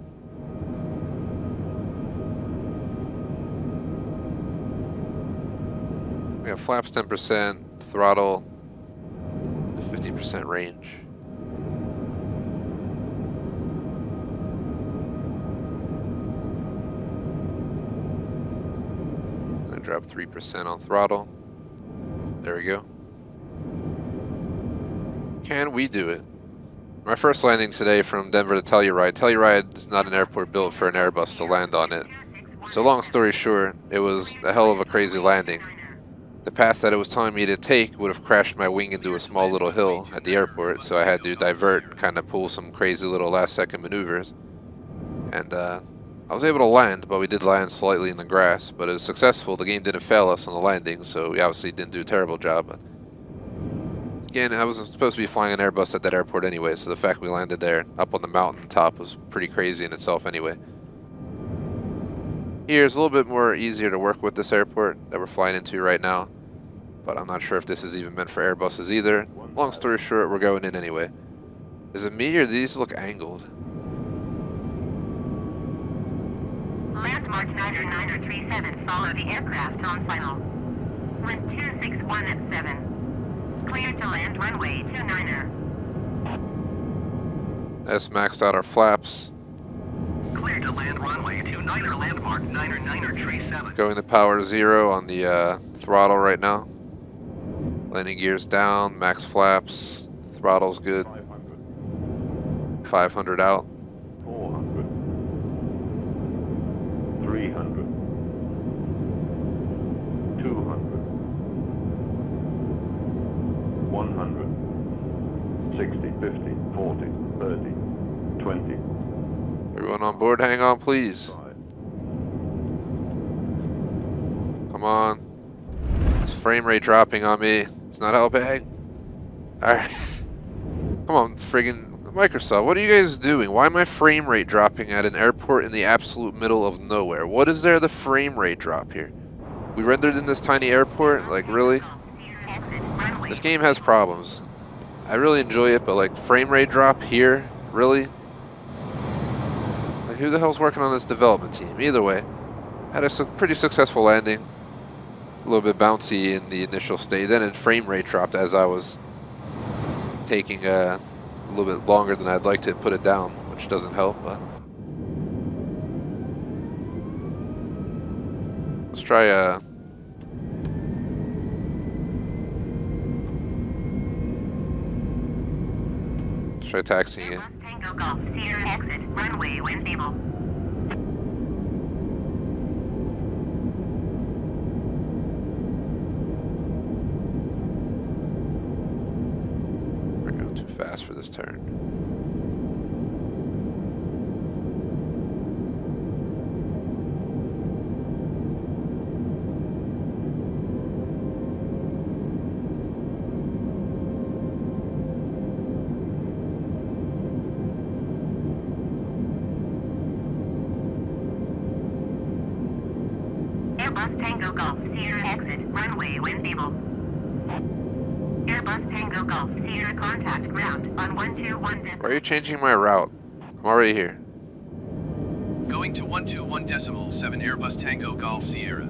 We have flaps 10%, throttle 50% range. . drop 3% on throttle. There we go. Can we do it? My first landing today from Denver to Telluride. Telluride is not an airport built for an Airbus to land on it. So long story short, it was a hell of a crazy landing. The path that it was telling me to take would have crashed my wing into a small little hill at the airport, so I had to divert and kind of pull some crazy little last-second maneuvers. And I was able to land, but we did land slightly in the grass. But it was successful. The game didn't fail us on the landing, so we obviously didn't do a terrible job. But again, I was supposed to be flying an Airbus at that airport anyway, so the fact we landed there up on the mountain top was pretty crazy in itself anyway. Here's a little bit more easier to work with this airport that we're flying into right now, but I'm not sure if this is even meant for Airbuses either. Long story short, we're going in anyway. Is it me or do these look angled? Landmark 9er follow the aircraft on final. Wind 261 at 7. Cleared to land runway 29er. That's maxed out our flaps. Cleared to land runway 29er, landmark 9er Going to power 0 on the throttle right now. Landing gears down, max flaps, throttle's good. 500. 500 out. 400. 300. 200. 100. 60, 50, 40, 30, 20. Everyone on board, hang on please. 5. Come on. This frame rate dropping on me. It's not helping. Alright. Come on, friggin' Microsoft, what are you guys doing? Why am I frame rate dropping at an airport in the absolute middle of nowhere? What is there the frame rate drop here? We rendered in this tiny airport? Like, really? This game has problems. I really enjoy it, but like, frame rate drop here? Really? Like, who the hell's working on this development team? Either way, had a pretty successful landing. A little bit bouncy in the initial state. Then it frame rate dropped as I was taking a little bit longer than I'd like to put it down, which doesn't help, but let's try taxiing it. Tango Golf, Sierra exit, runway wind able. We're going too fast for this turn. Airbus Tango Golf, Sierra exit, runway wind able. Airbus Tango Golf, Sierra contact ground on 121. Why are you changing my route? I'm already here. Going to 121.7 Airbus Tango Golf Sierra.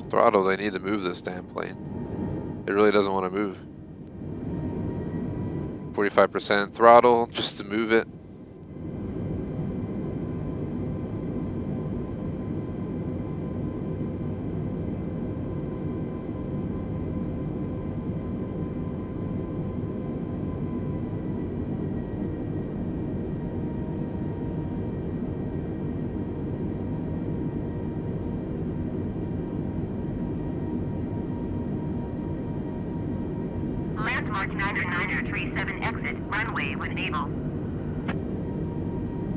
Throttle, they need to move this damn plane. It really doesn't want to move. 45% throttle just to move it. Landmark 9er exit, runway wind able.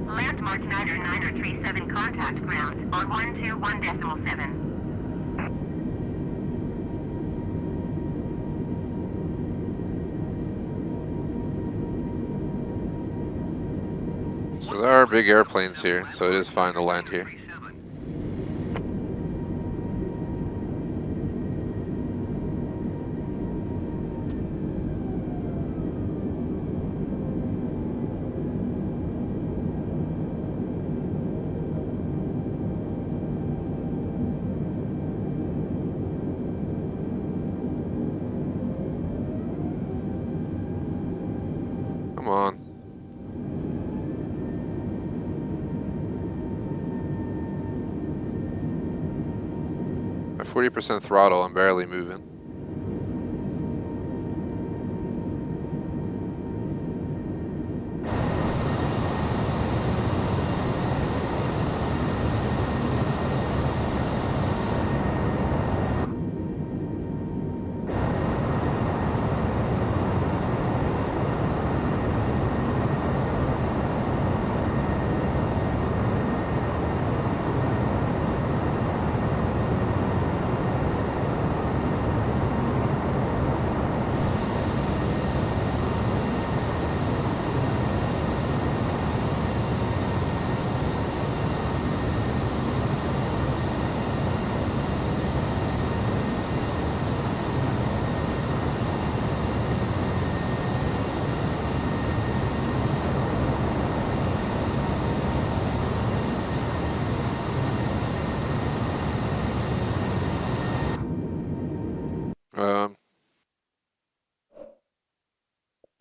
Landmark 9er contact ground on 121.7. So there are big airplanes here, so it is fine to land here. on. At 40% throttle, I'm barely moving.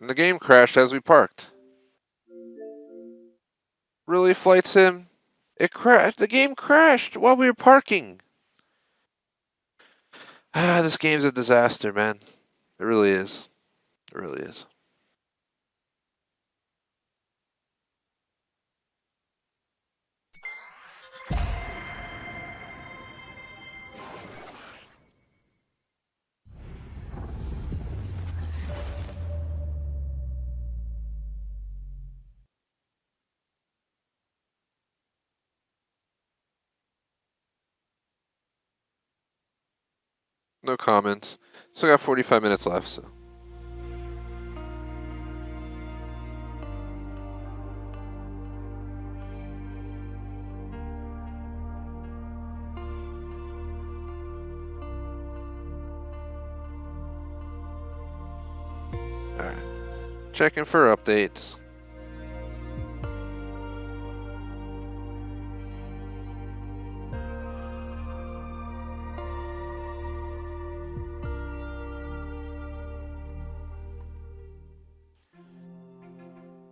And the game crashed as we parked. Really, Flight Sim? It crashed. The game crashed while we were parking. Ah, this game's a disaster, man. It really is. It really is. No comments. Still got 45 minutes left, so. Alright. Checking for updates.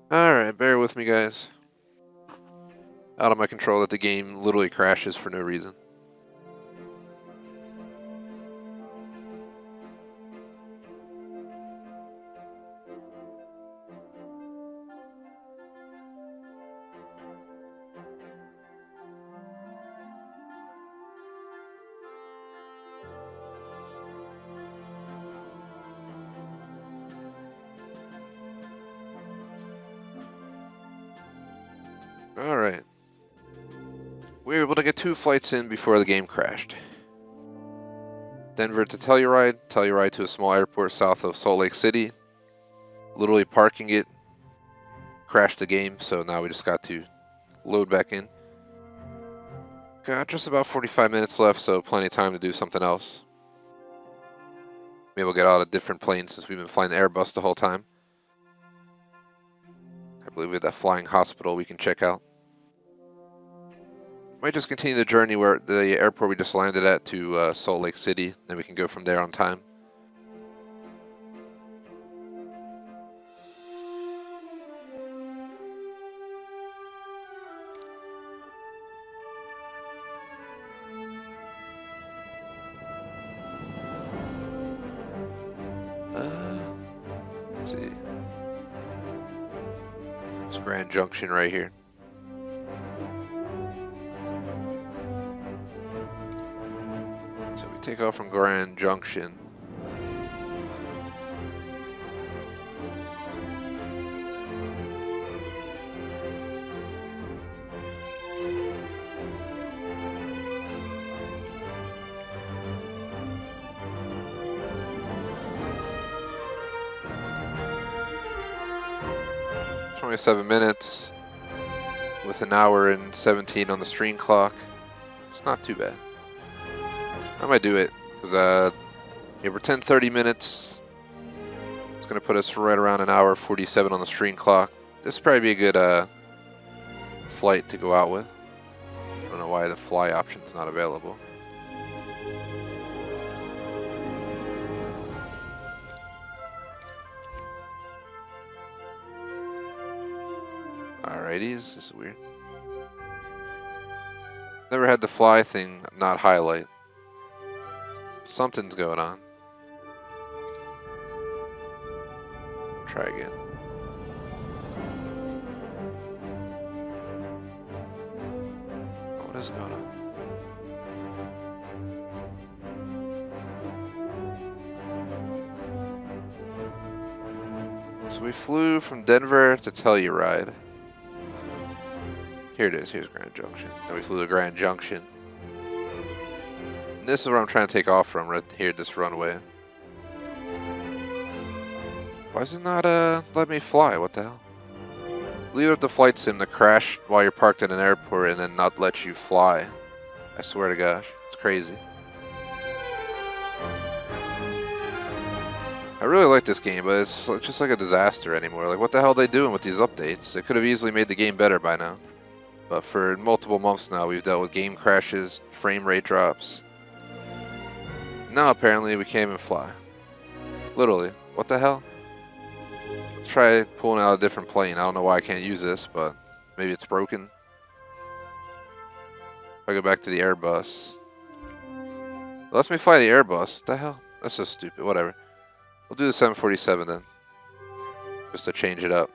Alright, bear with me, guys. Out of my control that the game literally crashes for no reason. Alright. We were able to get 2 flights in before the game crashed. Denver to Telluride, Telluride to a small airport south of Salt Lake City. Literally parking it, crashed the game, so now we just got to load back in. Got just about 45 minutes left, so plenty of time to do something else. Maybe we'll get out a different plane since we've been flying the Airbus the whole time. I believe we have that flying hospital we can check out. Might just continue the journey where the airport we just landed at to Salt Lake City, then we can go from there on time. Let's see. It's Grand Junction right here. So we take off from Grand Junction. "27 minutes with an hour and 17 on the stream clock. It's not too bad. I might do it because yeah, we're 30 minutes. It's gonna put us right around an hour 47 on the stream clock. This would probably be a good flight to go out with. I don't know why the fly option's not available. Alrighties, this is weird. Never had the fly thing not highlight. Something's going on. Try again. What is going on? So we flew from Denver to Telluride. Here it is. Here's Grand Junction. And we flew to Grand Junction. And this is where I'm trying to take off from, right here, this runway. Why is it not let me fly? What the hell? Leave it up to flight sim to crash while you're parked in an airport and then not let you fly. I swear to gosh, it's crazy. I really like this game, but it's just like a disaster anymore. Like, what the hell are they doing with these updates? They could have easily made the game better by now. But for multiple months now, we've dealt with game crashes, frame rate drops. Now apparently we can't even fly. Literally, what the hell? Let's try pulling out a different plane. I don't know why I can't use this, but maybe it's broken. If I go back to the Airbus. It lets me fly the Airbus. What the hell? That's so stupid. Whatever. We'll do the 747 then. Just to change it up.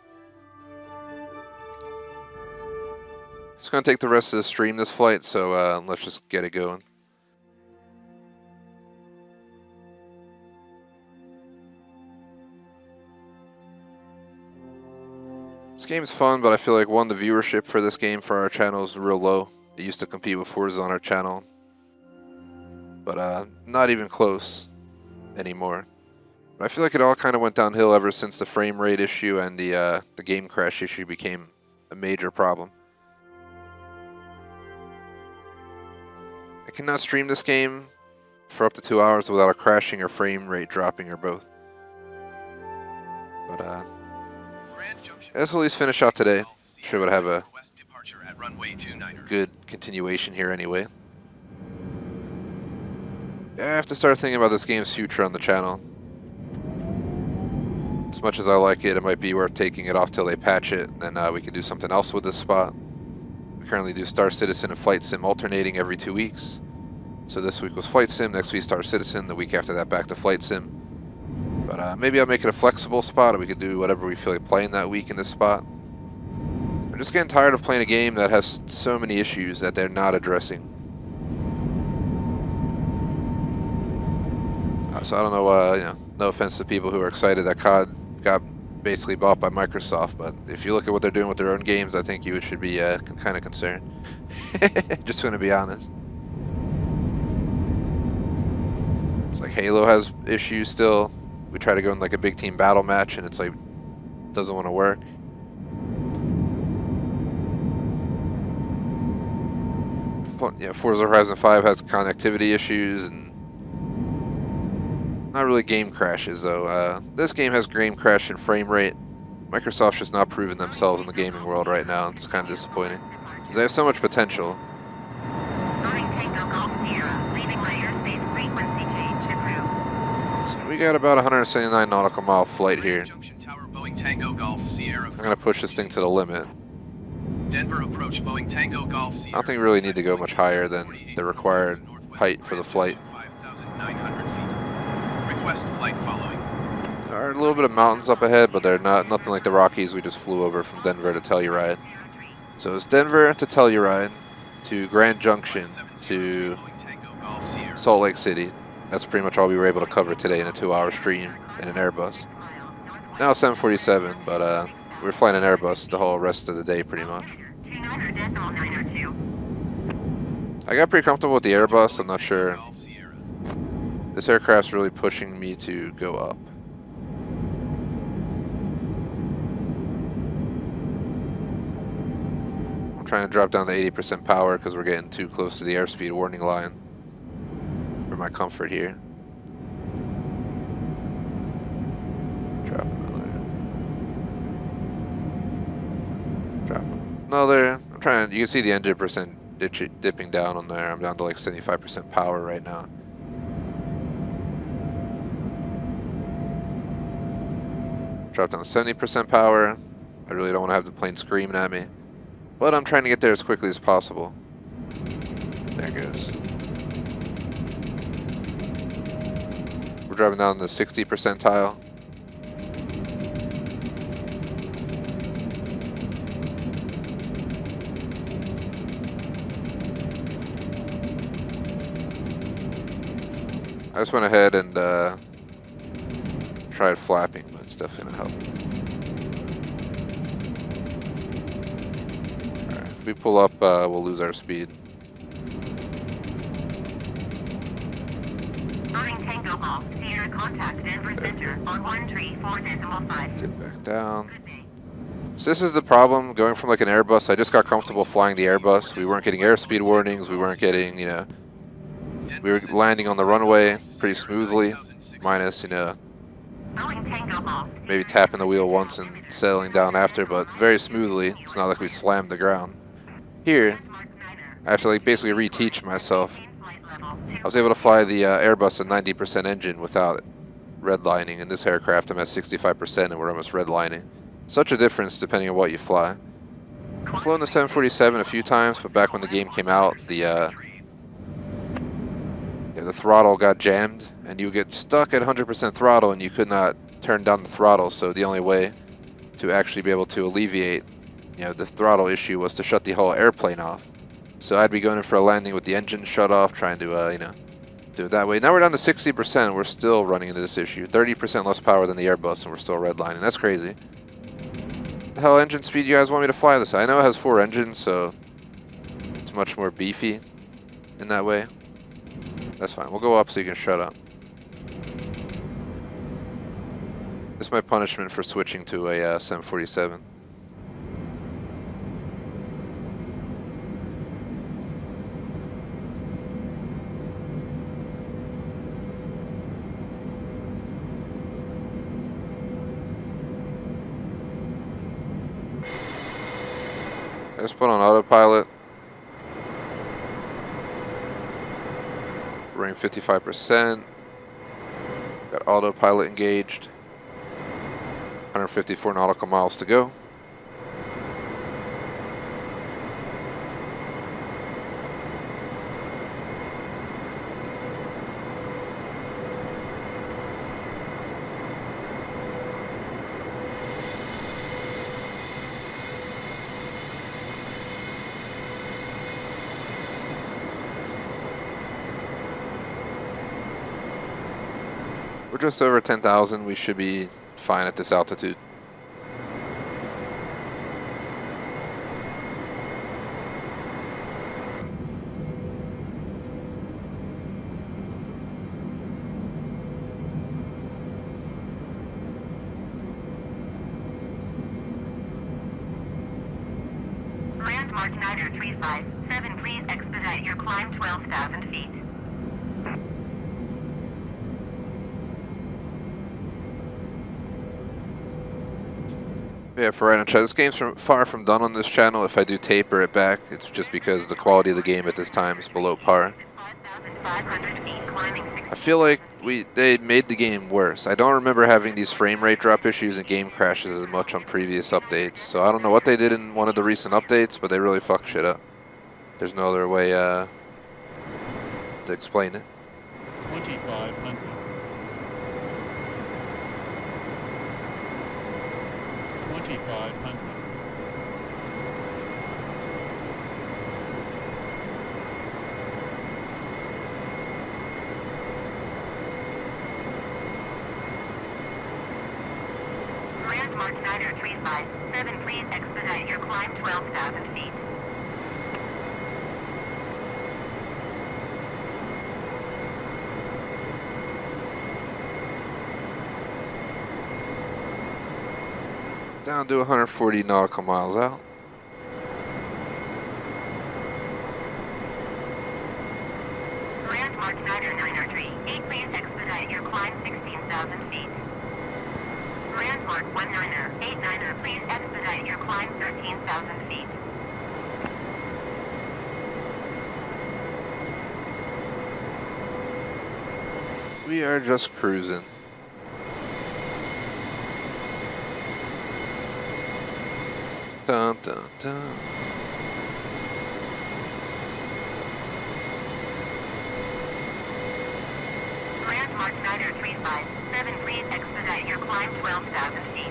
It's going to take the rest of the stream this flight, so let's just get it going. This game's fun, but I feel like, one, the viewership for this game for our channel is real low. It used to compete with Forza on our channel. But not even close anymore. But I feel like it all kind of went downhill ever since the frame rate issue and the game crash issue became a major problem. I cannot stream this game for up to 2 hours without a crashing or frame rate dropping or both. But let's at least finish out today. Sure would have a good continuation here anyway. I have to start thinking about this game's future on the channel. As much as I like it, it might be worth taking it off till they patch it, and then we can do something else with this spot. We currently do Star Citizen and Flight Sim alternating every 2 weeks. So this week was Flight Sim, next week Star Citizen, the week after that back to Flight Sim. But maybe I'll make it a flexible spot, or we could do whatever we feel like playing that week in this spot. I'm just getting tired of playing a game that has so many issues that they're not addressing. So I don't know, you know, no offense to people who are excited that COD got basically bought by Microsoft, but if you look at what they're doing with their own games, I think you should be kind of concerned. Just going to be honest. It's like Halo has issues still. We try to go in like a big team battle match, and it's like doesn't want to work. Yeah, Forza Horizon 5 has connectivity issues and not really game crashes though. This game has game crash and frame rate. Microsoft's just not proving themselves in the gaming world right now. It's kind of disappointing because they have so much potential. So we got about 179 nautical mile flight here. I'm gonna push this thing to the limit. Denver approach Boeing Tango Golf I don't think we really need to go much higher than the required height for the flight. 5,900 feet. Request flight following. There are a little bit of mountains up ahead, but they're nothing like the Rockies we just flew over from Denver to Telluride. So it's Denver to Telluride, to Grand Junction, to Salt Lake City. That's pretty much all we were able to cover today in a 2-hour stream in an Airbus. Now 747, but we're flying an Airbus the whole rest of the day pretty much. I got pretty comfortable with the Airbus. I'm not sure. This aircraft's really pushing me to go up. I'm trying to drop down to 80% power because we're getting too close to the airspeed warning line for my comfort here. Drop another. I'm trying. You can see the engine percent dipping down on there. I'm down to like 75% power right now. Drop down to 70% power. I really don't want to have the plane screaming at me. But I'm trying to get there as quickly as possible. There it goes. We're driving down the 60 percentile. I just went ahead and tried flapping, but it's definitely gonna help. Alright, if we pull up, we'll lose our speed. Boarding Tango Golf, Sierra contact Denver Center on 134.5. Dip back down. Good day. So this is the problem, going from like an Airbus. I just got comfortable flying the Airbus. We weren't getting airspeed warnings. We weren't getting, you know, we were landing on the runway pretty smoothly, minus, you know, Boarding Tango Golf. maybe tapping the wheel once and settling down after, but very smoothly. It's not like we slammed the ground. Here, I have to like basically reteach myself. I was able to fly the Airbus at 90% engine without redlining. In this aircraft, I'm at 65% and we're almost redlining. Such a difference depending on what you fly. I've flown the 747 a few times, but back when the game came out, the throttle got jammed, and you would get stuck at 100% throttle, and you could not turn down the throttle. So the only way to actually be able to alleviate, you know, the throttle issue was to shut the whole airplane off. So I'd be going in for a landing with the engine shut off, trying to, you know, do it that way. Now we're down to 60%. We're still running into this issue. 30% less power than the Airbus, and we're still redlining. That's crazy. The hell engine speed you guys want me to fly this? I know it has 4 engines, so it's much more beefy in that way. That's fine. We'll go up so you can shut up. This is my punishment for switching to a 747. I just put on autopilot. Running 55%. Got autopilot engaged. 154 nautical miles to go. We're just over 10,000. We should be fine at this altitude. Landmark Niner 357, please expedite your climb 12,000 feet. Yeah, for right on chat, this game's far from done on this channel. If I do taper it back, it's just because the quality of the game at this time is below par. 5,500 feet, climbing 60. I feel like they made the game worse. I don't remember having these frame rate drop issues and game crashes as much on previous updates. So I don't know what they did in one of the recent updates, but they really fucked shit up. There's no other way to explain it. 2,500. 2,500. Landmark Niner 357, please expedite your climb 12,000 feet. Down to 140 nautical miles out. Landmark Niner 903, please expedite your climb 16,000 feet. Landmark 1989, please expedite your climb 13,000 feet. We are just cruising. Dun, dun, dun. Landmark Niner 357, please expedite your climb 12,000 feet.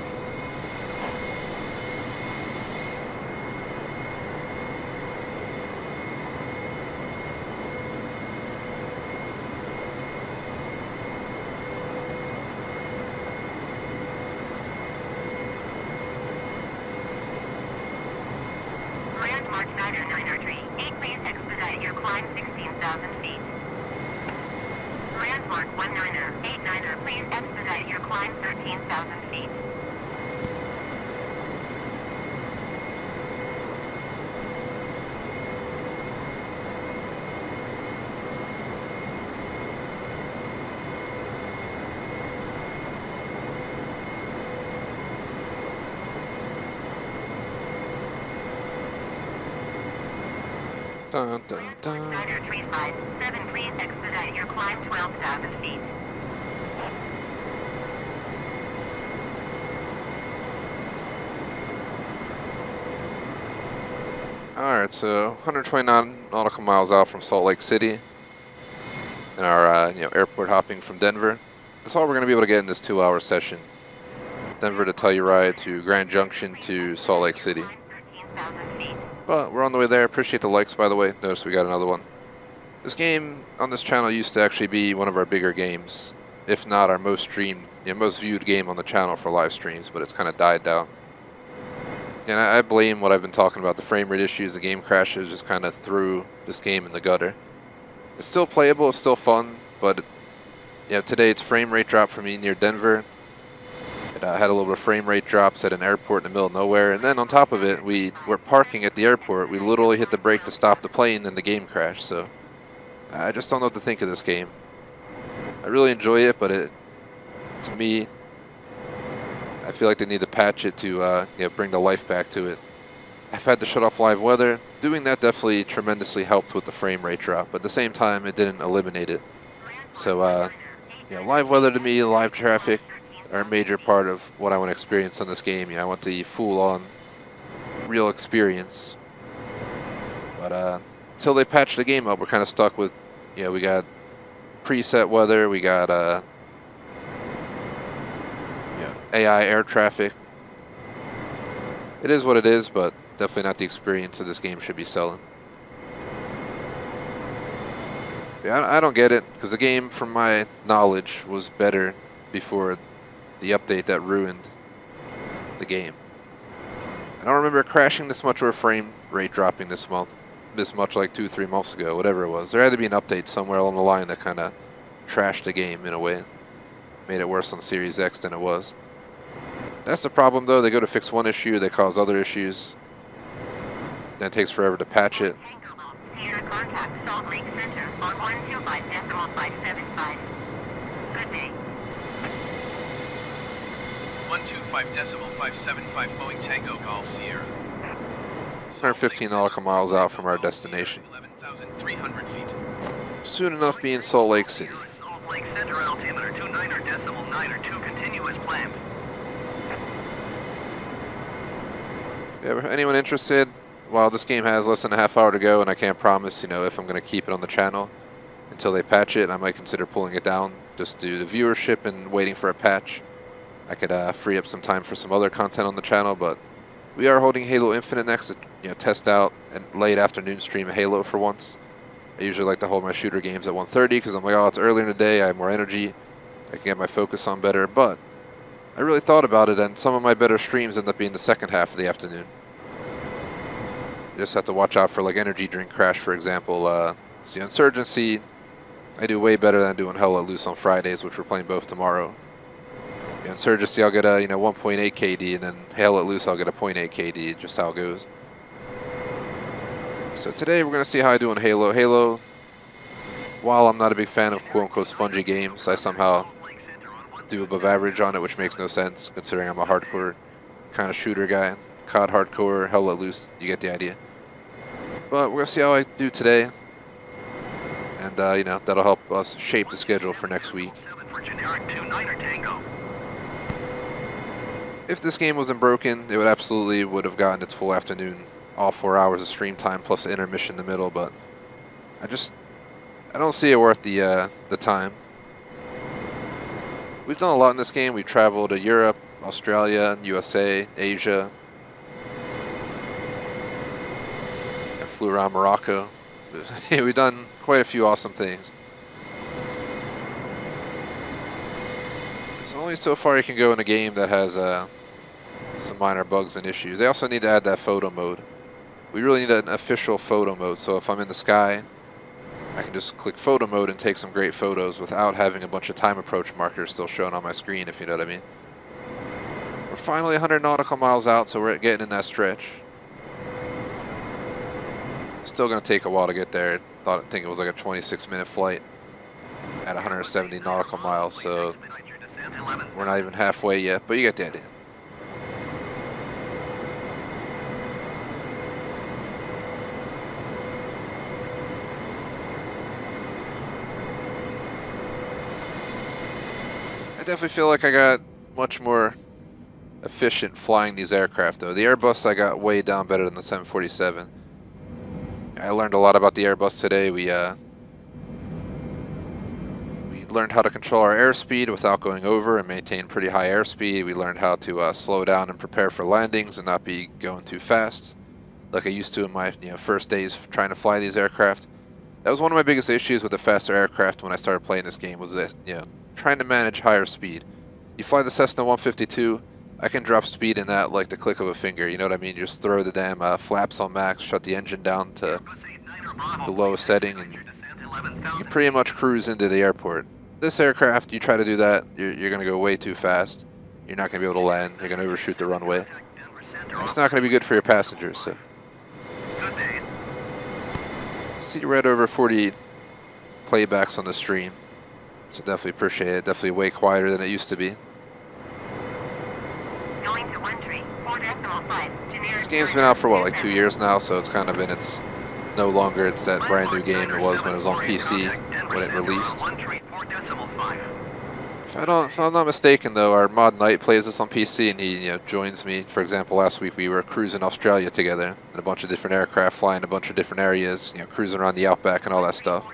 Landmark Niner 903, please expedite your climb 16,000 feet. Landmark 1989, please expedite your climb 13,000 feet. Dun, dun, dun. Niner 357, please expedite your climb 12,000 feet. Alright, so 129 nautical miles out from Salt Lake City. And our airport hopping from Denver. That's all we're going to be able to get in this 2-hour session. Denver to Telluride to Grand Junction to Salt Lake City. 13,000 feet. But we're on the way there. Appreciate the likes, by the way. Notice we got another one. This game on this channel used to actually be one of our bigger games, if not our most streamed, most viewed game on the channel for live streams, but it's kind of died down. And I blame what I've been talking about, the frame rate issues, the game crashes, just kind of threw this game in the gutter. It's still playable, it's still fun, but today it's frame rate drop for me near Denver. It had a little bit of frame rate drops at an airport in the middle of nowhere, and then on top of it, we were parking at the airport. We literally hit the brake to stop the plane, and the game crashed. So I just don't know what to think of this game. I really enjoy it, but to me, I feel like they need to patch it to bring the life back to it. I've had to shut off live weather. Doing that definitely tremendously helped with the frame rate drop, but at the same time, it didn't eliminate it. So live weather to me, live traffic, are a major part of what I want to experience on this game. I want the full-on real experience. But until they patch the game up, we're kind of stuck with, we got preset weather, we got AI air traffic. It is what it is, but definitely not the experience that this game should be selling. I don't get it, because the game, from my knowledge, was better before the update that ruined the game. I don't remember it crashing this much or a frame rate dropping this much like 2-3 months ago, whatever it was. There had to be an update somewhere along the line that kind of trashed the game in a way. Made it worse on Series X than it was. That's the problem though, they go to fix one issue, they cause other issues. Then it takes forever to patch it. Sierra contact Salt Lake Center on 125.575. Good day. 125.575 Boeing Tango Golf Sierra. 115 nautical miles out from our destination. 11,300 feet. Soon enough be in Salt Lake City. Salt Lake Center altimeter 29.902 continuous climb. Anyone interested? Well, this game has less than a half hour to go, and I can't promise, if I'm going to keep it on the channel until they patch it. I might consider pulling it down just due to the viewership and waiting for a patch. I could free up some time for some other content on the channel, but we are holding Halo Infinite next to test out a late afternoon stream of Halo for once. I usually like to hold my shooter games at 1:30 because I'm like, oh, it's earlier in the day, I have more energy, I can get my focus on better, but I really thought about it, and some of my better streams end up being the second half of the afternoon. You just have to watch out for like energy drink crash, for example. See, Insurgency, I do way better than doing Hell Let Loose on Fridays, which we're playing both tomorrow. Insurgency, I'll get a 1.8 KD, and then Hell Let Loose, I'll get a 0.8 KD, just how it goes. So today we're going to see how I do on Halo. Halo, while I'm not a big fan of quote-unquote spongy games, I somehow do above average on it, which makes no sense considering I'm a hardcore kind of shooter guy. COD hardcore, Hell Let Loose, you get the idea. But we're going to see how I do today. And, that'll help us shape the schedule for next week. For generic 29er Tango. If this game wasn't broken, it would absolutely would have gotten its full afternoon, all 4 hours of stream time plus an intermission in the middle. But I don't see it worth the time. We've done a lot in this game. We've traveled to Europe, Australia, USA, Asia. I flew around Morocco. We've done quite a few awesome things. There's only so far you can go in a game that has some minor bugs and issues. They also need to add that photo mode. We really need an official photo mode, so if I'm in the sky, I can just click photo mode and take some great photos without having a bunch of time approach markers still shown on my screen, if you know what I mean. We're finally 100 nautical miles out, so we're getting in that stretch. Still going to take a while to get there. I think it was like a 26-minute flight at 170 nautical miles, so we're not even halfway yet, but you get the idea. I definitely feel like I got much more efficient flying these aircraft though. The Airbus I got way down better than the 747. I learned a lot about the Airbus today. We learned how to control our airspeed without going over and maintain pretty high airspeed. We learned how to slow down and prepare for landings and not be going too fast like I used to in my first days trying to fly these aircraft. That was one of my biggest issues with the faster aircraft when I started playing this game, was that trying to manage higher speed. You fly the Cessna 152, I can drop speed in that like the click of a finger, you know what I mean? You just throw the damn flaps on max, shut the engine down to the lowest setting, and you pretty much cruise into the airport. This aircraft, you try to do that, you're going to go way too fast. You're not going to be able to land, you're going to overshoot the runway. It's not going to be good for your passengers, so. See right over 40 playbacks on the stream. So definitely appreciate it. Definitely way quieter than it used to be. Going to 1-3-4.5. This game's been out for what, like 2 years now, so it's kind of in its no longer it's that brand new game it was when it was on PC when it released. If I'm not mistaken though, our mod Knight plays this on PC and he joins me. For example, last week we were cruising Australia together in a bunch of different aircraft, flying a bunch of different areas, cruising around the outback and all that stuff.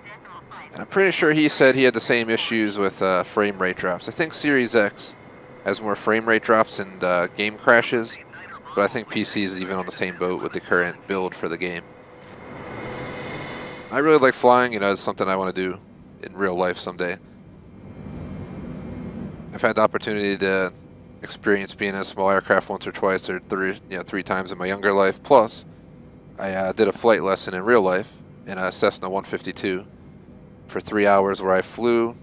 And I'm pretty sure he said he had the same issues with frame rate drops. I think Series X has more frame rate drops and game crashes, but I think PC is even on the same boat with the current build for the game. I really like flying, it's something I want to do in real life someday. I've had the opportunity to experience being in a small aircraft once or twice or three times in my younger life. Plus, I did a flight lesson in real life in a Cessna 152 for 3 hours where I flew.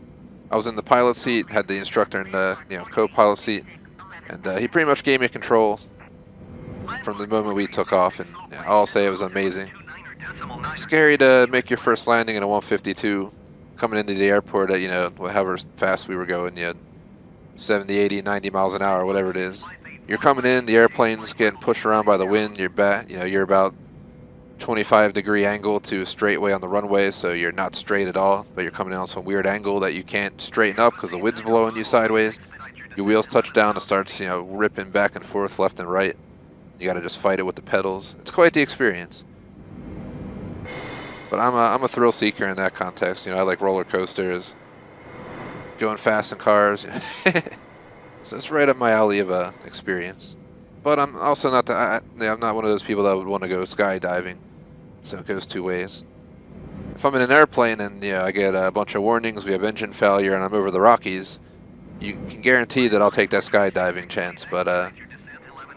I was in the pilot seat, had the instructor in the co-pilot seat, and he pretty much gave me control from the moment we took off, and I'll say it was amazing. Scary to make your first landing in a 152 coming into the airport at however fast we were going, 70, 80, 90 miles an hour, whatever it is. You're coming in, the airplane's getting pushed around by the wind, you're about 25-degree angle to straightaway on the runway, so you're not straight at all, but you're coming in on some weird angle that you can't straighten up because the wind's blowing you sideways. Your wheels touch down and starts ripping back and forth left and right. You got to just fight it with the pedals. It's quite the experience. But I'm a thrill seeker in that context. I like roller coasters, going fast in cars. So it's right up my alley of experience. But I'm also not I'm not one of those people that would want to go skydiving. So it goes two ways. If I'm in an airplane and I get a bunch of warnings, we have engine failure, and I'm over the Rockies, you can guarantee that I'll take that skydiving chance. But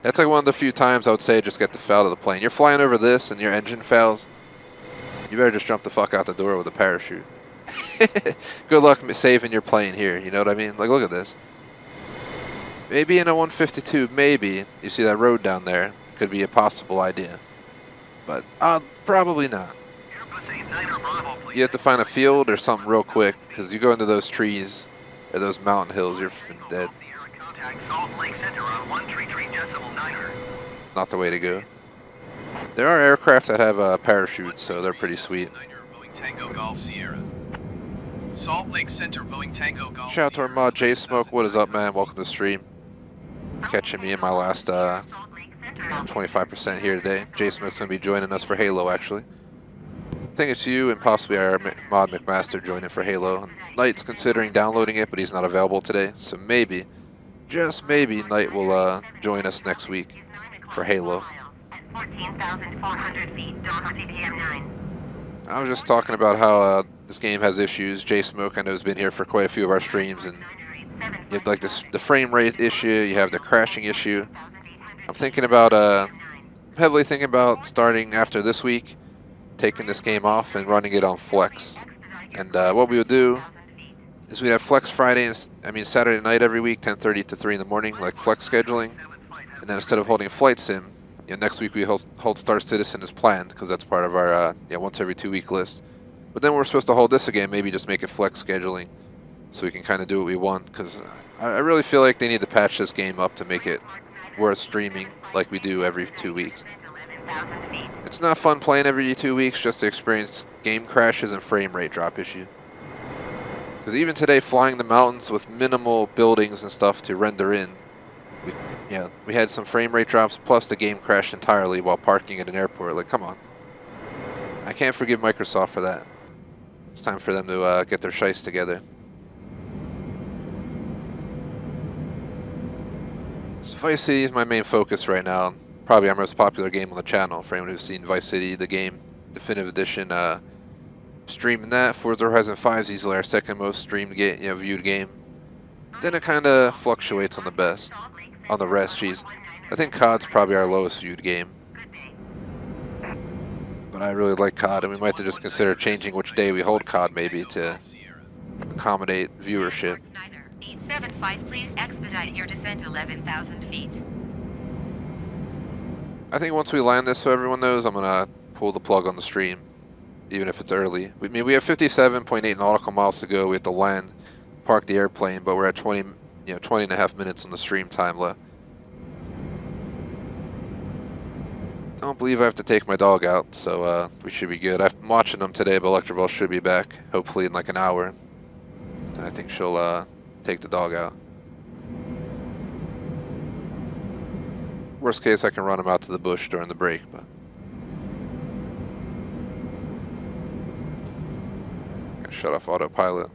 that's like one of the few times I would say just get the foul of the plane. You're flying over this and your engine fails, you better just jump the fuck out the door with a parachute. Good luck saving your plane here, you know what I mean? Like, look at this. Maybe in a 152, maybe, you see that road down there, could be a possible idea. But probably not. You have to find a field or something real quick, because you go into those trees or those mountain hills, you're dead. Not the way to go. There are aircraft that have parachutes, so they're pretty sweet. Boeing Tango Golf Sierra. Salt Lake Center, Boeing Tango Golf Shout out to our mod J Smoke. What is up, man? Welcome to the stream. catching me in my last 25% here today. J-Smoke's going to be joining us for Halo, actually. I think it's you and possibly our mod McMaster joining for Halo. Knight's considering downloading it, but he's not available today, so maybe, just maybe, Knight will join us next week for Halo. At 14,400 feet, Delta CPM 9. I was just talking about how this game has issues. J-Smoke, I know, has been here for quite a few of our streams, and you have like the frame rate issue, you have the crashing issue. I'm thinking about, heavily thinking about starting after this week, taking this game off and running it on Flex. And what we would do is we'd have Flex Saturday night every week, 10:30 to 3 in the morning, like Flex scheduling. And then instead of holding Flight Sim, next week we hold Star Citizen as planned, because that's part of our once every 2 week list. But then we're supposed to hold this again, maybe just make it Flex scheduling, so we can kind of do what we want, because I really feel like they need to patch this game up to make it worth streaming like we do every 2 weeks. It's not fun playing every 2 weeks just to experience game crashes and frame rate drop issue. Because even today, flying the mountains with minimal buildings and stuff to render in, we had some frame rate drops, plus the game crashed entirely while parking at an airport. Like, come on. I can't forgive Microsoft for that. It's time for them to get their shice together. So Vice City is my main focus right now. Probably our most popular game on the channel. For anyone who's seen Vice City, the game, Definitive Edition, streaming that. Forza Horizon 5 is easily our second most streamed viewed game. Then it kind of fluctuates on the best. On the rest, geez. I think COD's probably our lowest viewed game. But I really like COD, and we might have to just consider changing which day we hold COD maybe to accommodate viewership. 875, please expedite your descent 11,000 feet. I think once we land this, so everyone knows, I'm gonna pull the plug on the stream, even if it's early. We have 57.8 nautical miles to go. We have to land, park the airplane, but we're at 20 and a half minutes on the stream time left. I don't believe I have to take my dog out, so we should be good. I'm watching them today, but Electraville should be back, hopefully in like an hour. And I think she'll take the dog out. Worst case, I can run him out to the bush during the break, but gotta shut off autopilot.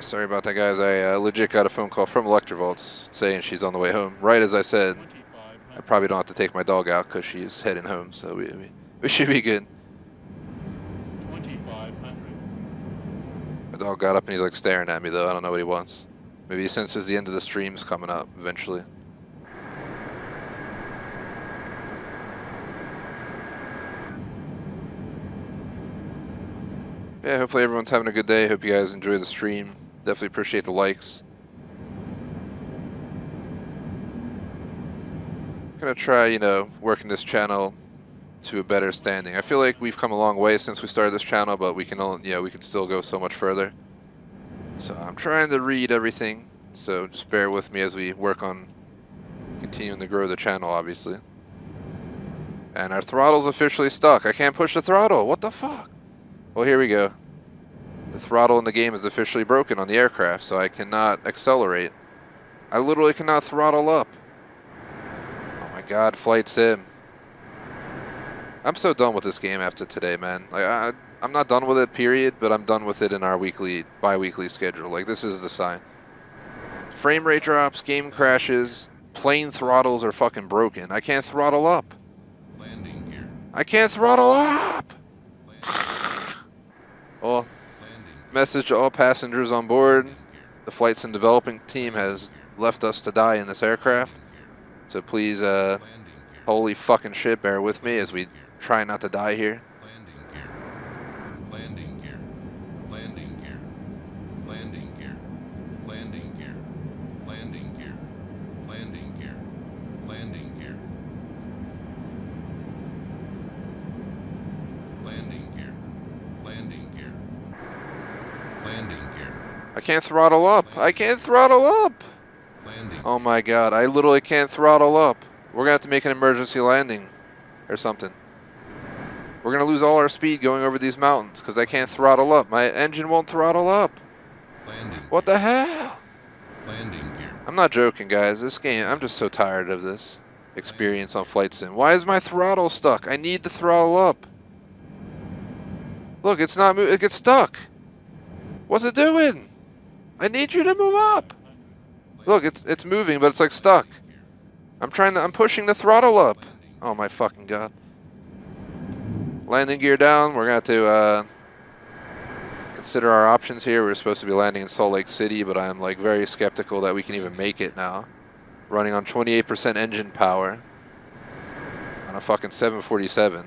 Sorry about that, guys. I legit got a phone call from Electravolt saying she's on the way home. Right as I said, I probably don't have to take my dog out because she's heading home, so we should be good. 2,500. My dog got up and he's like staring at me though. I don't know what he wants. Maybe he senses the end of the stream's coming up eventually. Yeah, hopefully everyone's having a good day. Hope you guys enjoy the stream. Definitely appreciate the likes. I'm gonna try, working this channel to a better standing. I feel like we've come a long way since we started this channel, but we can we can still go so much further. So I'm trying to read everything. So just bear with me as we work on continuing to grow the channel, obviously. And our throttle's officially stuck. I can't push the throttle. What the fuck? Well, here we go. The throttle in the game is officially broken on the aircraft, so I cannot accelerate. I literally cannot throttle up. Oh my god, Flight Sim. I'm so done with this game after today, man. Like I'm not done with it, period, but I'm done with it in our bi-weekly schedule. Like, this is the sign. Frame rate drops, game crashes, plane throttles are fucking broken. I can't throttle up. Landing gear. I can't throttle up! Well, Landing. message to all passengers on board. Landing gear. The flight sim developing team has left us to die in this aircraft. So please, Landing gear. holy fucking shit, bear with me as we try not to die here. Landing gear. Landing gear. Landing gear. Landing gear. Landing gear. Landing gear. Landing gear. Landing gear. Landing gear. Landing gear. I can't throttle up. I can't throttle up. Landing. Oh my god, I literally can't throttle up. We're gonna have to make an emergency landing or something. We're gonna lose all our speed going over these mountains because I can't throttle up. My engine won't throttle up. Landing. What the hell? Landing gear. I'm not joking, guys. This game, I'm just so tired of this experience on Flight Sim. Why is my throttle stuck? I need to throttle up. Look, it's not moving. It gets stuck. What's it doing? I need you to move up. Look, it's moving, but it's like stuck. I'm pushing the throttle up. Oh my fucking god. Landing gear down. We're gonna have to consider our options here. We're supposed to be landing in Salt Lake City, but I'm like very skeptical that we can even make it now. Running on 28% engine power on a fucking 747.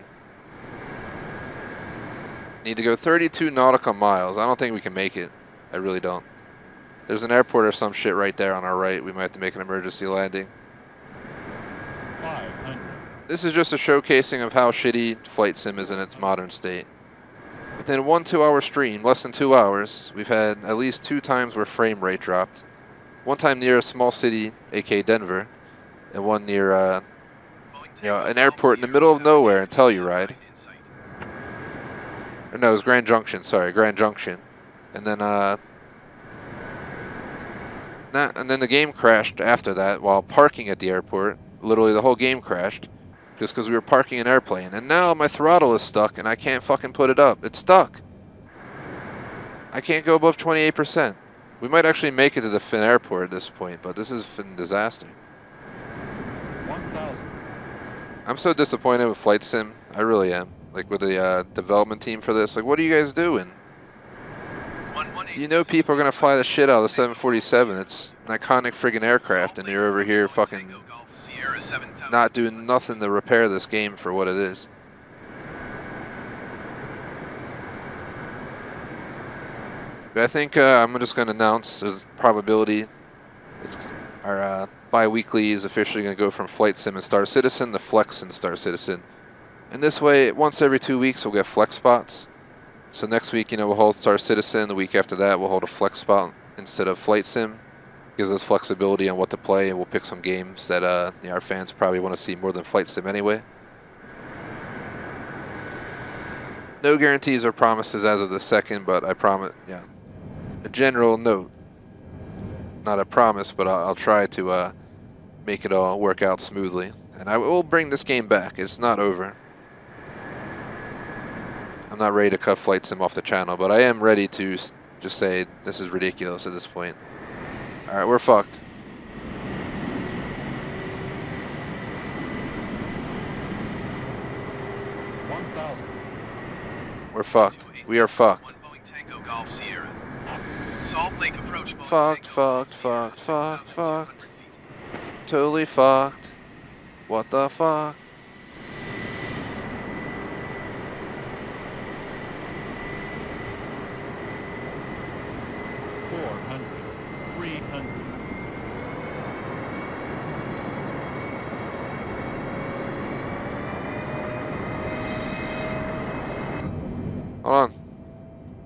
Need to go 32 nautical miles. I don't think we can make it. I really don't. There's an airport or some shit right there on our right. We might have to make an emergency landing. 500. This is just a showcasing of how shitty Flight Sim is in its modern state. Within a 1-2 hour stream, less than 2 hours, we've had at least 2 times where frame rate dropped. One time near a small city, aka Denver, and one near an airport in the middle of nowhere in Telluride. Or no, it was Grand Junction, sorry, Grand Junction. And then the game crashed after that while parking at the airport. Literally the whole game crashed just because we were parking an airplane. And now my throttle is stuck and I can't fucking put it up. It's stuck. I can't go above 28%. We might actually make it to the Finn airport at this point, but this is a disaster. 1,000. I'm so disappointed with Flight Sim. I really am. Like with the development team for this. Like, what are you guys doing? You know people are going to fly the shit out of the 747. It's an iconic friggin' aircraft, and you're over here fucking not doing nothing to repair this game for what it is. But I think I'm just going to announce there's probability our bi-weekly is officially going to go from Flight Sim and Star Citizen to Flex and Star Citizen. And this way, once every 2 weeks, we'll get Flex spots. So next week, we'll hold Star Citizen. The week after that, we'll hold a Flex spot instead of Flight Sim. Gives us flexibility on what to play, and we'll pick some games that our fans probably want to see more than Flight Sim anyway. No guarantees or promises as of the second, but I promise, a general note. Not a promise, but I'll try to make it all work out smoothly. And I will bring this game back. It's not over. I'm not ready to cut Flight Sim off the channel, but I am ready to just say this is ridiculous at this point. Alright, we're fucked. We're fucked. We are fucked. Fucked, fucked, fucked, fucked, fucked. Totally fucked. What the fuck? Hold on.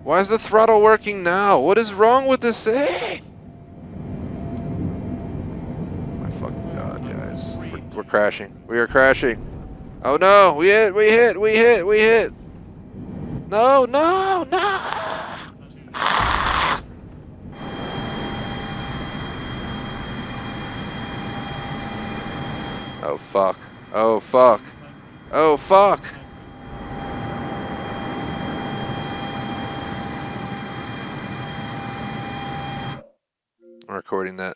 Why is the throttle working now? What is wrong with this thing? My fucking god, guys. We're crashing. We are crashing. Oh no! We hit! We hit! We hit! We hit! No! No! No! Ah! Oh fuck. Oh fuck. Oh fuck. I'm recording that.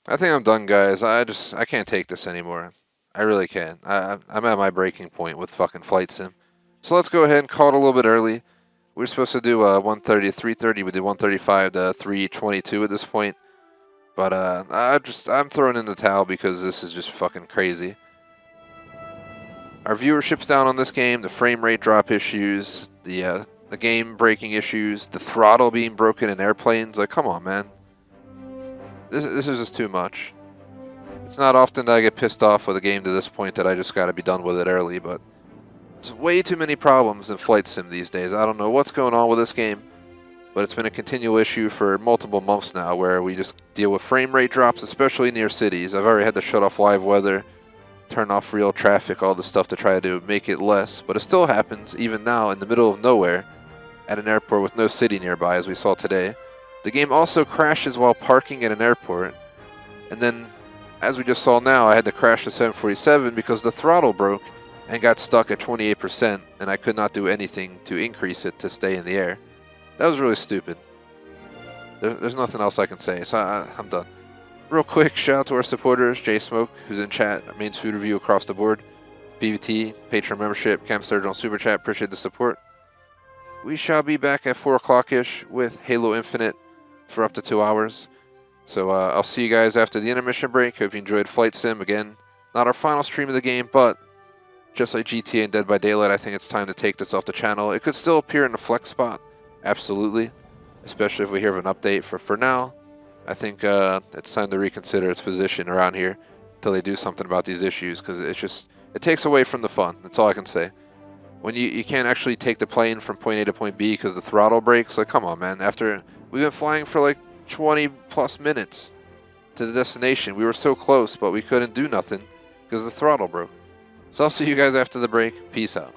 I think I'm done, guys. I can't take this anymore. I really can't. I'm at my breaking point with fucking flight sim. So let's go ahead and call it a little bit early. We were supposed to do 1:30 to 3:30. We did 1:35 to 3:22 at this point. But I'm throwing in the towel because this is just fucking crazy. Our viewership's down on this game. The frame rate drop issues, the game breaking issues, the throttle being broken in airplanes. Like, come on, man. This is just too much. It's not often that I get pissed off with a game to this point that I just got to be done with it early, but there's way too many problems in Flight Sim these days. I don't know what's going on with this game, but it's been a continual issue for multiple months now where we just deal with frame rate drops, especially near cities. I've already had to shut off live weather, turn off real traffic, all this stuff to try to make it less, but it still happens even now in the middle of nowhere at an airport with no city nearby, as we saw today. The game also crashes while parking at an airport, and then, as we just saw now, I had to crash the 747 because the throttle broke and got stuck at 28%, and I could not do anything to increase it to stay in the air. That was really stupid. There's nothing else I can say, so I'm done. Real quick, shout out to our supporters, Jay Smoke, who's in chat, Main's Food Review across the board, BVT, Patreon membership, Cam Sturge on Superchat, appreciate the support. We shall be back at 4 o'clock-ish with Halo Infinite for up to 2 hours. So I'll see you guys after the intermission break. Hope you enjoyed Flight Sim. Again, not our final stream of the game, but just like GTA and Dead by Daylight, I think it's time to take this off the channel. It could still appear in the flex spot, absolutely, especially if we hear of an update. For now, I think it's time to reconsider its position around here until they do something about these issues, because it takes away from the fun. That's all I can say. When you can't actually take the plane from point A to point B because the throttle breaks, like, come on, man. After we've been flying for like 20 plus minutes to the destination. We were so close, but we couldn't do nothing because the throttle broke. So I'll see you guys after the break. Peace out.